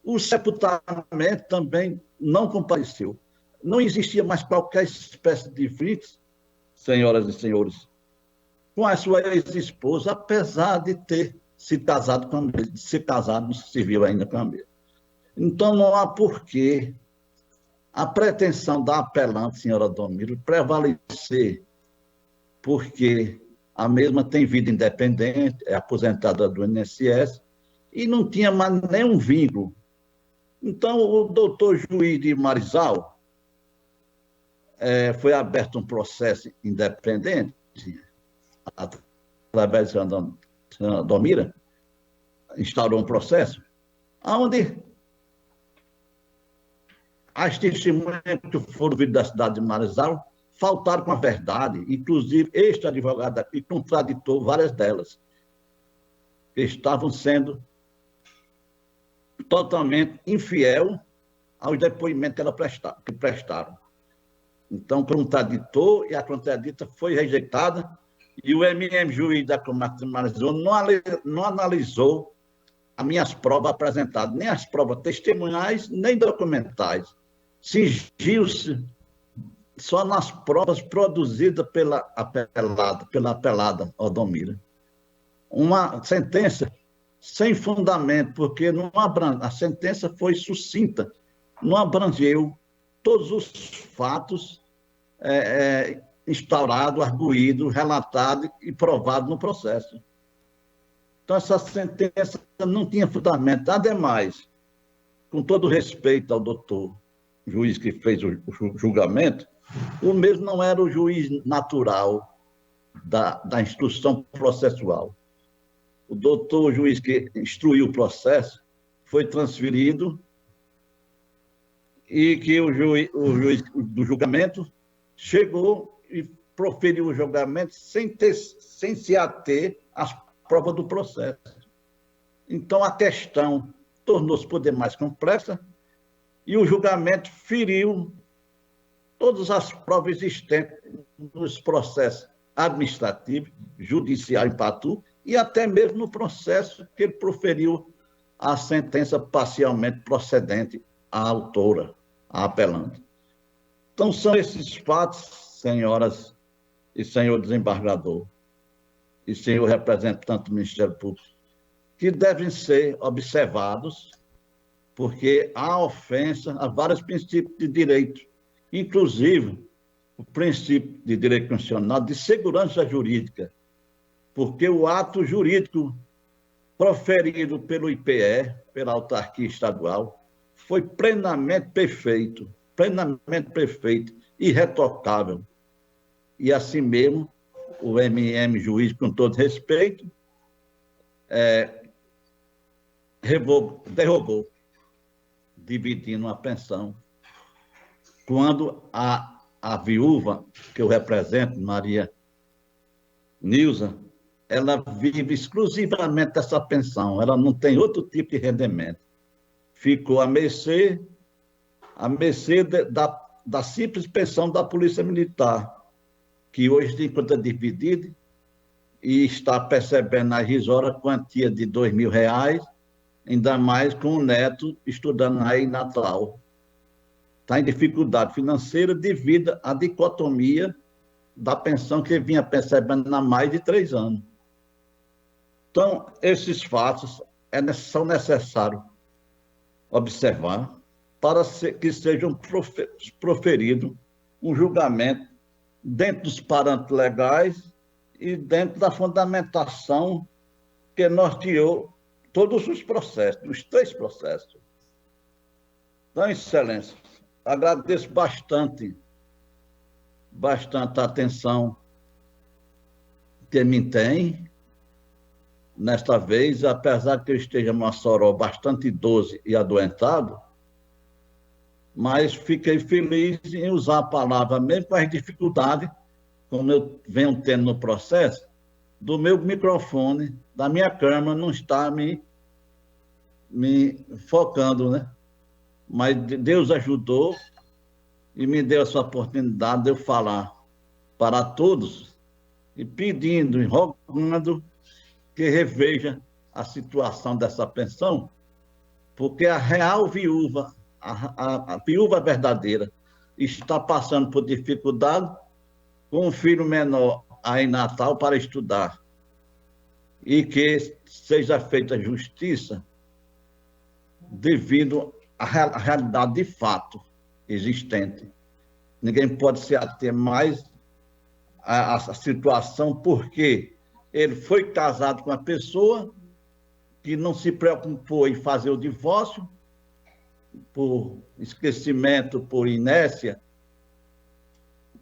O sepultamento também não compareceu. Não existia mais qualquer espécie de vínculo, senhoras e senhores, com a sua ex-esposa, apesar de ter se casado com ele, de ser casado no civil ainda com ele. Então, não há porquê a pretensão da apelante, senhora Domiro, prevalecer, porque a mesma tem vida independente, é aposentada do INSS, e não tinha mais nenhum vínculo. Então, o doutor juiz de Marizal foi aberto um processo independente, através da senhora Domira, instaurou um processo, onde as testemunhas que foram vindo da cidade de Marizal faltaram com a verdade, inclusive este advogado aqui contraditou várias delas, que estavam sendo totalmente infiel aos depoimentos que prestaram. Então, contraditou e a contradita foi rejeitada e o MM juiz da Comarca de Marizal não analisou as minhas provas apresentadas, nem as provas testemunhais, nem documentais. Cingiu-se só nas provas produzidas pela apelada Odomira. Uma sentença sem fundamento, porque a sentença foi sucinta, não abrangeu todos os fatos instaurados, arguídos, relatados e provados no processo. Então, essa sentença não tinha fundamento. Ademais, com todo respeito ao doutor juiz que fez o julgamento, o mesmo não era o juiz natural da instrução processual. O doutor juiz que instruiu o processo foi transferido e que o juiz do julgamento chegou e proferiu o julgamento sem se ater às provas do processo. Então, a questão tornou-se por demais complexa e o julgamento feriu todas as provas existentes nos processos administrativos, judicial em Patu, e até mesmo no processo que ele proferiu a sentença parcialmente procedente à autora, à apelante. Então, são esses fatos, senhoras e senhor desembargador, e senhor representante do Ministério Público, que devem ser observados, porque há ofensa a vários princípios de direito, inclusive o princípio de direito constitucional de segurança jurídica, porque o ato jurídico proferido pelo IPE, pela autarquia estadual, foi plenamente perfeito, irretocável. E assim mesmo, o juiz, com todo respeito, derrogou, dividindo a pensão. Quando a viúva, que eu represento, Maria Nilza, ela vive exclusivamente dessa pensão, ela não tem outro tipo de rendimento. Ficou à mercê da simples pensão da Polícia Militar, que hoje se encontra dividida e está percebendo a irrisória quantia de R$2.000, ainda mais com o neto estudando aí em Natal. Está em dificuldade financeira devido à dicotomia da pensão que vinha percebendo há mais de 3 anos. Então, esses fatos são necessários observar para que sejam proferidos um julgamento dentro dos parâmetros legais e dentro da fundamentação que norteou todos os processos, os 3 processos. Então, Excelência, agradeço bastante a atenção que me tem nesta vez, apesar que eu esteja em Mossoró bastante idoso e adoentado, mas fiquei feliz em usar a palavra, mesmo com as dificuldades, como eu venho tendo no processo, do meu microfone, da minha câmera, não está me focando, né? Mas Deus ajudou e me deu essa oportunidade de eu falar para todos e pedindo e rogando que reveja a situação dessa pensão, porque a real viúva, a viúva verdadeira, está passando por dificuldade com um filho menor aí em Natal para estudar, e que seja feita justiça devido à realidade de fato existente. Ninguém pode se ater mais à situação, porque ele foi casado com uma pessoa que não se preocupou em fazer o divórcio, por esquecimento, por inércia,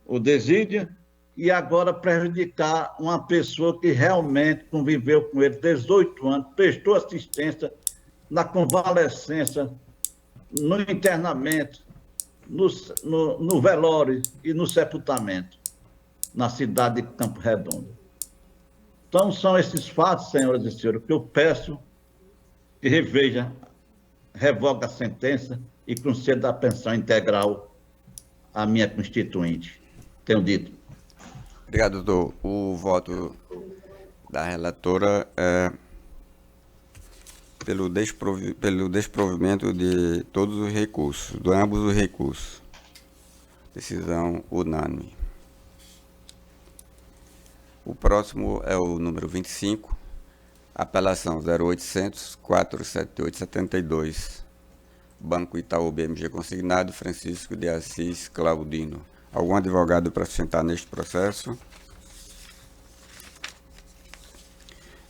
ou desídia, e agora prejudicar uma pessoa que realmente conviveu com ele 18 anos, prestou assistência na convalescência, no internamento, no velório e no sepultamento, na cidade de Campo Redondo. Então, são esses fatos, senhoras e senhores, que eu peço que revogue a sentença e conceda a pensão integral à minha constituinte. Tenho dito. Obrigado, doutor. O voto da relatora é pelo desprovimento de todos os recursos, de ambos os recursos. Decisão unânime. O próximo é o número 25, apelação 0800-478-72, Banco Itaú BMG consignado, Francisco de Assis Claudino. Algum advogado para sustentar neste processo?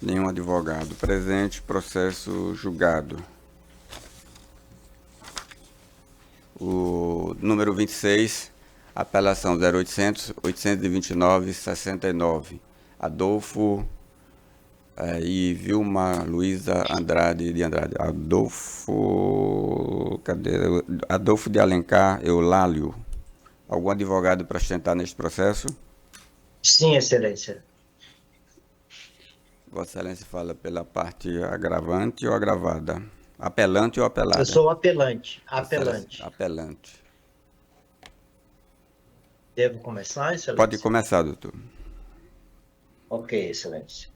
Nenhum advogado presente, processo julgado. O número 26, apelação 0800-829-69, Adolfo e Vilma Luiza Andrade de Andrade. Adolfo de Alencar Eulálio. Algum advogado para sustentar neste processo? Sim, Excelência. Vossa Excelência fala pela parte agravante ou agravada? Apelante ou apelada? Eu sou apelante. Apelante. Devo começar, Excelência? Pode começar, doutor. Ok, Excelência.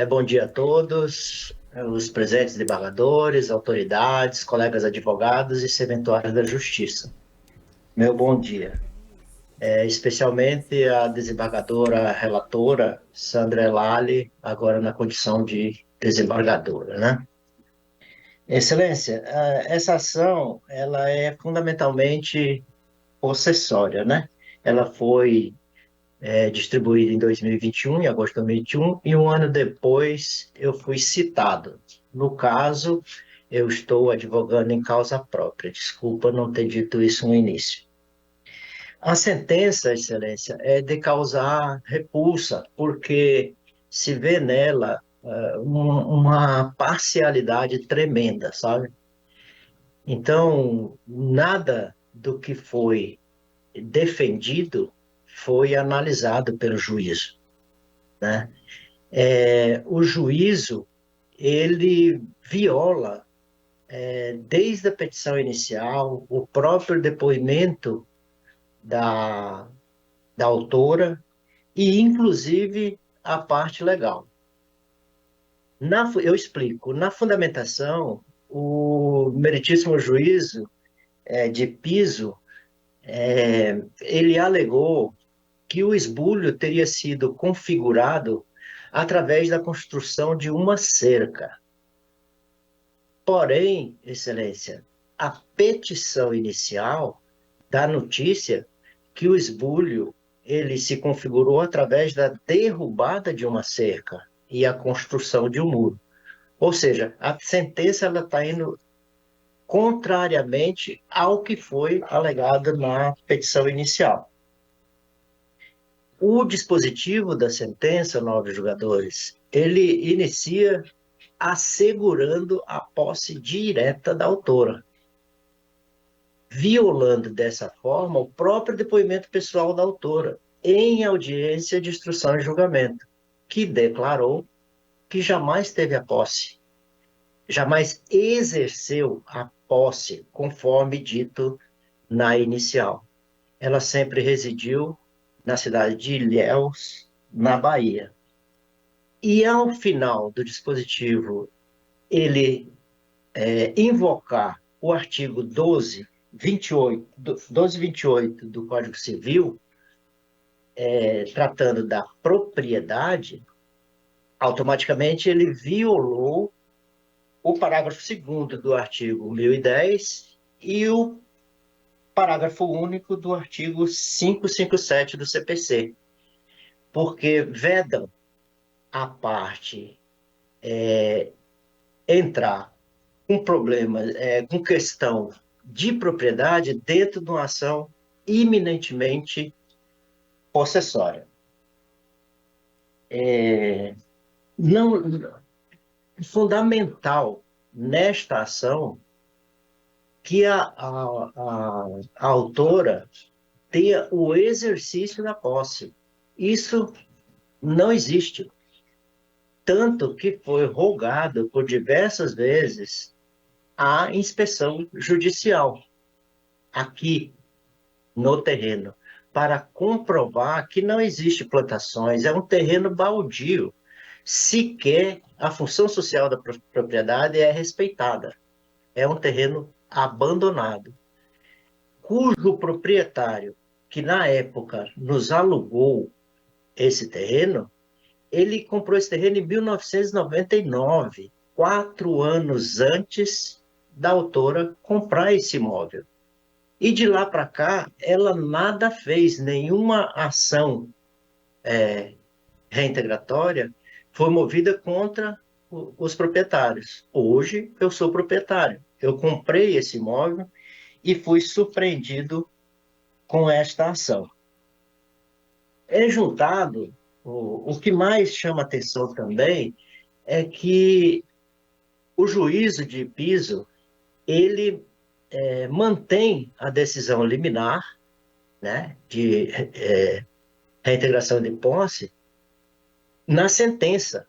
Bom dia a todos, os presentes desembargadores, autoridades, colegas advogados e serventuários da Justiça. Meu bom dia. Especialmente a desembargadora relatora Sandra Elali, agora na condição de desembargadora, né? Excelência, essa ação ela é fundamentalmente possessória, né? Ela foi distribuída em 2021, em agosto de 2021, e um ano depois eu fui citado. No caso, eu estou advogando em causa própria. Desculpa não ter dito isso no início. A sentença, Excelência, é de causar repulsa, porque se vê nela uma parcialidade tremenda, sabe? Então, nada do que foi defendido foi analisado pelo juízo, né? O juízo, ele viola, desde a petição inicial, o próprio depoimento da autora e, inclusive, a parte legal. Eu explico. Na fundamentação, o meritíssimo juízo de piso, ele alegou que o esbulho teria sido configurado através da construção de uma cerca. Porém, Excelência, a petição inicial dá notícia que o esbulho ele se configurou através da derrubada de uma cerca e a construção de um muro. Ou seja, a sentença está indo contrariamente ao que foi alegado na petição inicial. O dispositivo da sentença, nobres jogadores, ele inicia assegurando a posse direta da autora, violando dessa forma o próprio depoimento pessoal da autora, em audiência de instrução e julgamento, que declarou que jamais teve a posse, jamais exerceu a posse, conforme dito na inicial. Ela sempre residiu na cidade de Ilhéus, na Bahia. E ao final do dispositivo, ele invocar o artigo 1228 do Código Civil, tratando da propriedade, automaticamente ele violou o parágrafo 2º do artigo 1010 e o parágrafo único do artigo 557 do CPC, porque vedam a parte entrar com problema, com questão de propriedade dentro de uma ação iminentemente possessória. Fundamental nesta ação que a autora tenha o exercício da posse. Isso não existe. Tanto que foi rogado por diversas vezes a inspeção judicial aqui no terreno, para comprovar que não existe plantações, é um terreno baldio. Sequer a função social da propriedade é respeitada. É um terreno abandonado, cujo proprietário, que na época nos alugou esse terreno, ele comprou esse terreno em 1999, 4 anos antes da autora comprar esse imóvel. E de lá para cá, ela nada fez, nenhuma ação reintegratória foi movida contra os proprietários. Hoje, eu sou proprietário. Eu comprei esse imóvel e fui surpreendido com esta ação. Juntado, o que mais chama atenção também é que o juízo de piso, ele mantém a decisão liminar, né, de reintegração de posse na sentença.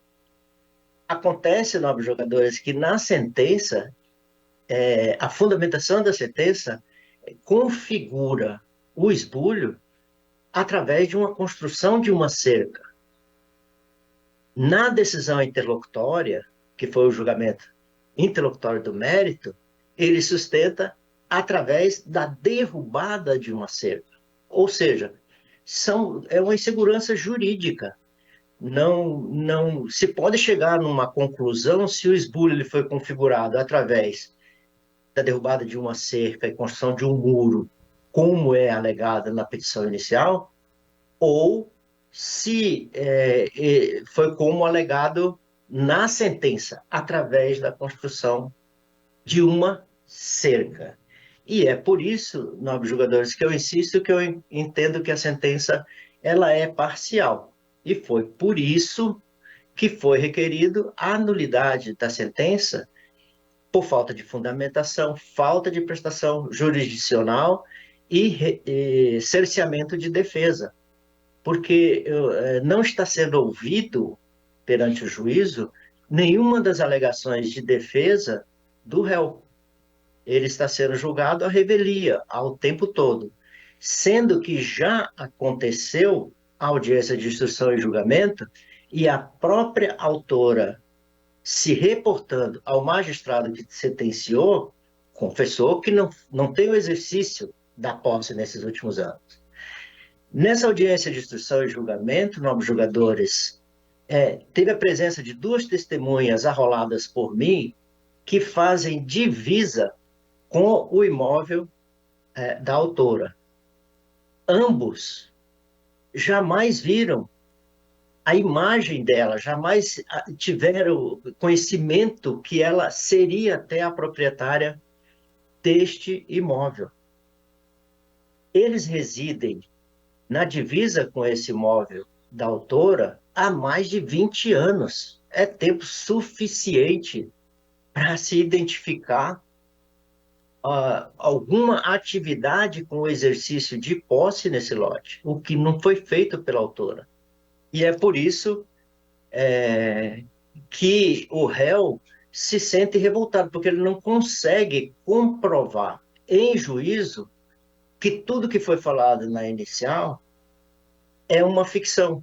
Acontece, nobres jogadores, que na sentença, a fundamentação da sentença configura o esbulho através de uma construção de uma cerca. Na decisão interlocutória, que foi o julgamento interlocutório do mérito, ele sustenta através da derrubada de uma cerca. Ou seja, é uma insegurança jurídica. Não se pode chegar numa conclusão se o esbulho ele foi configurado através da derrubada de uma cerca e construção de um muro como é alegado na petição inicial, ou se foi como alegado na sentença, através da construção de uma cerca. E é por isso, nobres julgadores, que eu insisto que eu entendo que a sentença ela é parcial. E foi por isso que foi requerido a nulidade da sentença por falta de fundamentação, falta de prestação jurisdicional e cerceamento de defesa. Porque não está sendo ouvido perante o juízo nenhuma das alegações de defesa do réu. Ele está sendo julgado à revelia, ao tempo todo, sendo que já aconteceu a audiência de instrução e julgamento e a própria autora, se reportando ao magistrado que sentenciou, confessou que não tem o exercício da posse nesses últimos anos. Nessa audiência de instrução e julgamento, nobres julgadores, teve a presença de 2 testemunhas arroladas por mim que fazem divisa com o imóvel da autora. Ambos jamais viram a imagem dela, jamais tiveram conhecimento que ela seria até a proprietária deste imóvel. Eles residem na divisa com esse imóvel da autora há mais de 20 anos. É tempo suficiente para se identificar alguma atividade com o exercício de posse nesse lote, o que não foi feito pela autora. E é por isso que o réu se sente revoltado, porque ele não consegue comprovar em juízo que tudo que foi falado na inicial é uma ficção.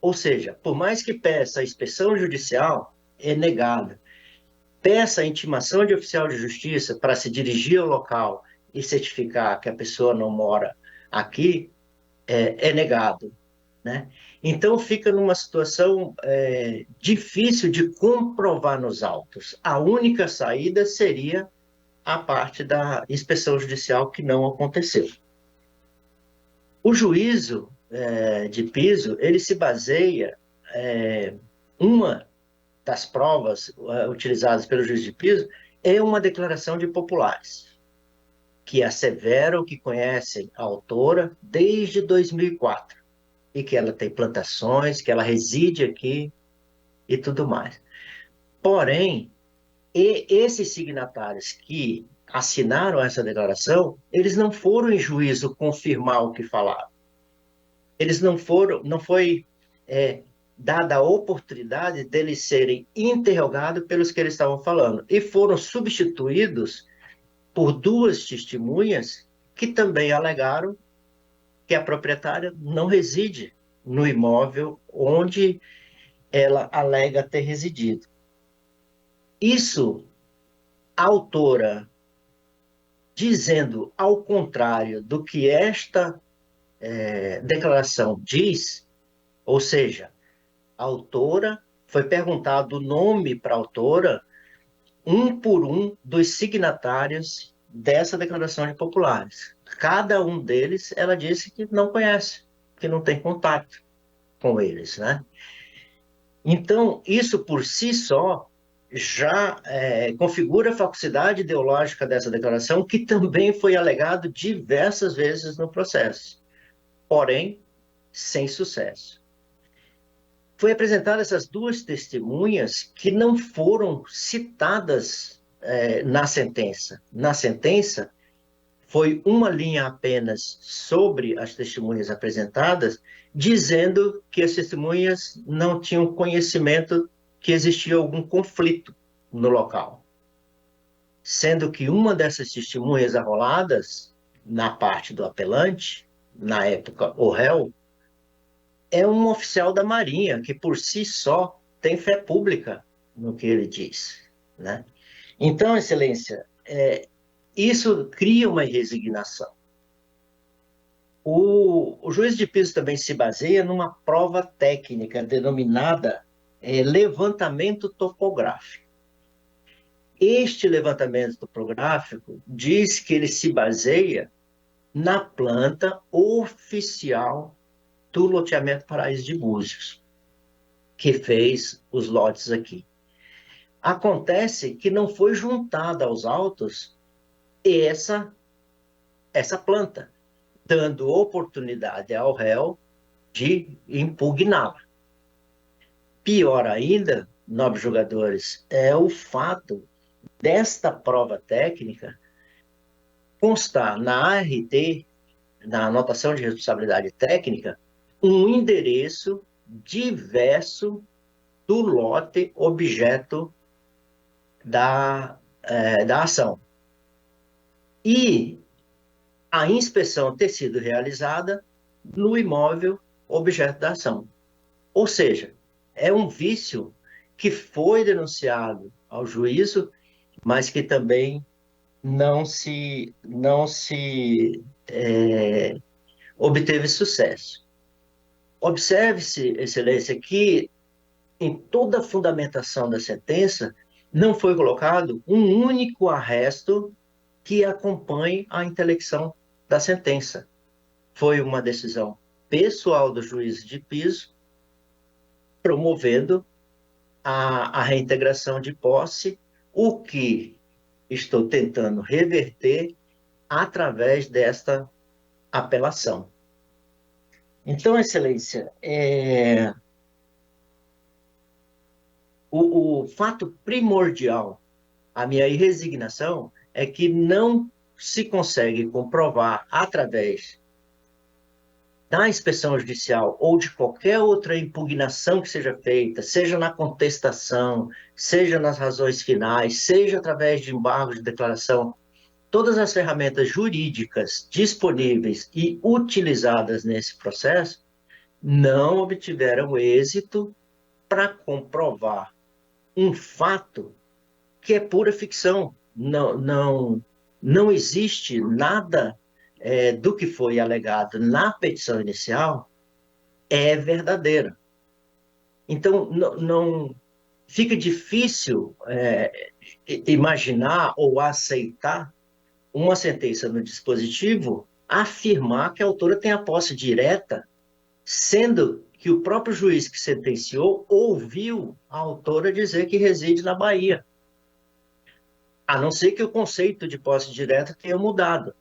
Ou seja, por mais que peça a inspeção judicial, é negada. Peça a intimação de oficial de justiça para se dirigir ao local e certificar que a pessoa não mora aqui, é negado, né? Então fica numa situação difícil de comprovar nos autos. A única saída seria a parte da inspeção judicial, que não aconteceu. O juízo de piso, ele se baseia, uma das provas utilizadas pelo juiz de piso é uma declaração de populares, que asseveram que conhecem a autora desde 2004, e que ela tem plantações, que ela reside aqui e tudo mais. Porém, esses signatários que assinaram essa declaração, eles não foram em juízo confirmar o que falaram. Eles não foi dada a oportunidade deles serem interrogados pelos que eles estavam falando, e foram substituídos por 2 testemunhas que também alegaram que a proprietária não reside no imóvel onde ela alega ter residido. Isso, a autora, dizendo ao contrário do que esta declaração diz, ou seja, a autora, foi perguntado o nome para a autora, um por um dos signatários dessa declaração de populares. Cada um deles, ela disse que não conhece, que não tem contato com eles, né? Então, isso por si só já configura a falsidade ideológica dessa declaração, que também foi alegado diversas vezes no processo, porém, sem sucesso. Foi apresentadas essas 2 testemunhas que não foram citadas na sentença. Na sentença, foi uma linha apenas sobre as testemunhas apresentadas, dizendo que as testemunhas não tinham conhecimento que existia algum conflito no local. Sendo que uma dessas testemunhas arroladas, na parte do apelante, na época o réu, é um oficial da Marinha, que por si só tem fé pública no que ele diz, né? Então, Excelência, isso cria uma resignação. O juiz de piso também se baseia numa prova técnica denominada levantamento topográfico. Este levantamento topográfico diz que ele se baseia na planta oficial do loteamento Paraíso de Búzios, que fez os lotes aqui. Acontece que não foi juntada aos autos essa planta, dando oportunidade ao réu de impugná-la. Pior ainda, nobres jogadores, é o fato desta prova técnica constar na ART, na anotação de responsabilidade técnica, um endereço diverso do lote objeto da ação. E a inspeção ter sido realizada no imóvel objeto da ação. Ou seja, é um vício que foi denunciado ao juízo, mas que também não se obteve sucesso. Observe-se, Excelência, que em toda a fundamentação da sentença não foi colocado um único arresto que acompanhe a intelecção da sentença. Foi uma decisão pessoal do juiz de piso, promovendo a reintegração de posse, o que estou tentando reverter através desta apelação. Então, Excelência, o fato primordial, a minha resignação, é que não se consegue comprovar através da inspeção judicial ou de qualquer outra impugnação que seja feita, seja na contestação, seja nas razões finais, seja através de embargo de declaração, todas as ferramentas jurídicas disponíveis e utilizadas nesse processo não obtiveram êxito para comprovar um fato que é pura ficção. Não existe nada do que foi alegado na petição inicial é verdadeira. Então, não fica difícil imaginar ou aceitar uma sentença no dispositivo afirmar que a autora tem a posse direta, sendo que o próprio juiz que sentenciou ouviu a autora dizer que reside na Bahia. A não ser que o conceito de posse direta tenha mudado.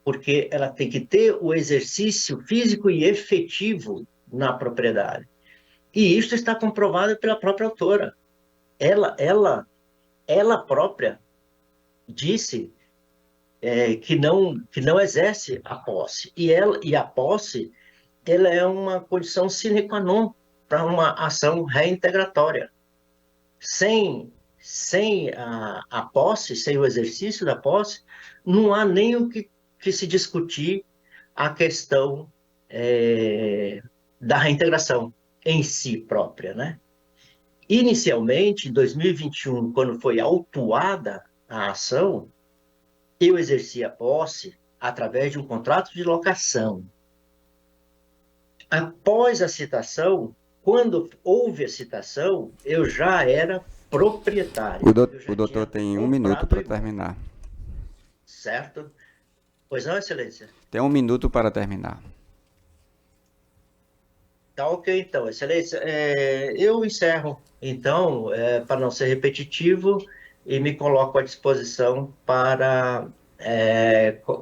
Porque ela tem que ter o exercício físico e efetivo na propriedade. E isto está comprovado pela própria autora. Ela própria disse que não exerce a posse. E a posse ela é uma condição sine qua non para uma ação reintegratória. Sem a posse, sem o exercício da posse, não há nem o que se discutir a questão da reintegração em si própria, né? Inicialmente, em 2021, quando foi autuada a ação, eu exerci a posse através de um contrato de locação. Após a citação, quando houve a citação, eu já era proprietário. O doutor tem 1 minuto para terminar. Certo? Pois não, Excelência? Tem 1 minuto para terminar. Tá ok, então, Excelência. Eu encerro, então, para não ser repetitivo, e me coloco à disposição para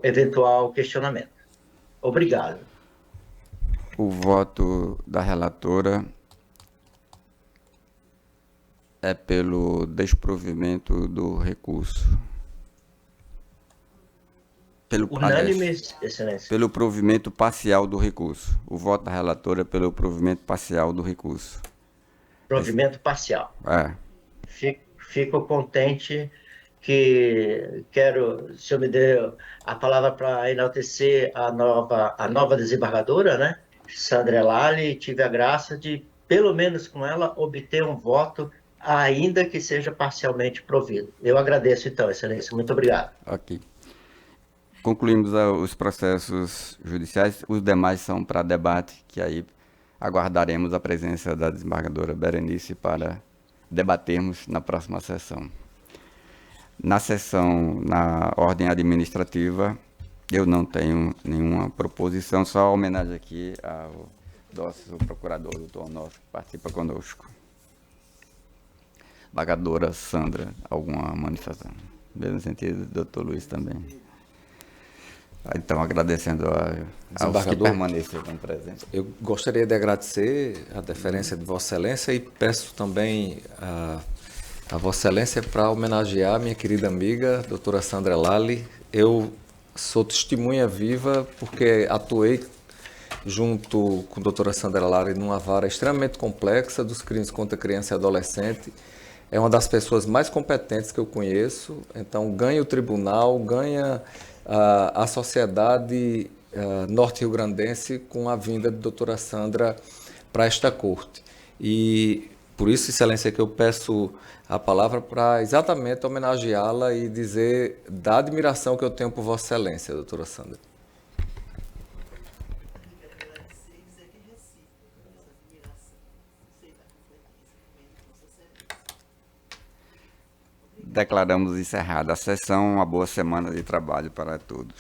eventual questionamento. Obrigado. O voto da relatora é pelo desprovimento do recurso. Unânime, Excelência. Pelo provimento parcial do recurso. O voto da relatora é pelo provimento parcial do recurso. Provimento parcial. Fico contente que o senhor me deu a palavra para enaltecer a nova desembargadora, né? Sandra Elali, e tive a graça de, pelo menos com ela, obter um voto, ainda que seja parcialmente provido. Eu agradeço, então, Excelência. Muito obrigado. Ok. Concluímos os processos judiciais. Os demais são para debate, que aí aguardaremos a presença da desembargadora Berenice para debatermos na próxima sessão. Na ordem administrativa, Eu não tenho nenhuma proposição, só homenagem aqui ao nosso procurador, doutor Onofre, que participa conosco. Embargadora Sandra, alguma manifestação? No mesmo sentido, doutor Luiz também. Então, agradecendo aos que permaneceram presentes. Eu gostaria de agradecer a deferência de Vossa Excelência e peço também a Vossa Excelência para homenagear minha querida amiga, doutora Sandra Lali. Eu sou testemunha viva porque atuei junto com a doutora Sandra Lali numa vara extremamente complexa dos crimes contra criança e adolescente. É uma das pessoas mais competentes que eu conheço, então ganha o tribunal, ganha a sociedade norte-riograndense com a vinda de doutora Sandra para esta corte. E por isso, Excelência, que eu peço a palavra para exatamente homenageá-la e dizer da admiração que eu tenho por Vossa Excelência, doutora Sandra. Declaramos encerrada a sessão. Uma boa semana de trabalho para todos.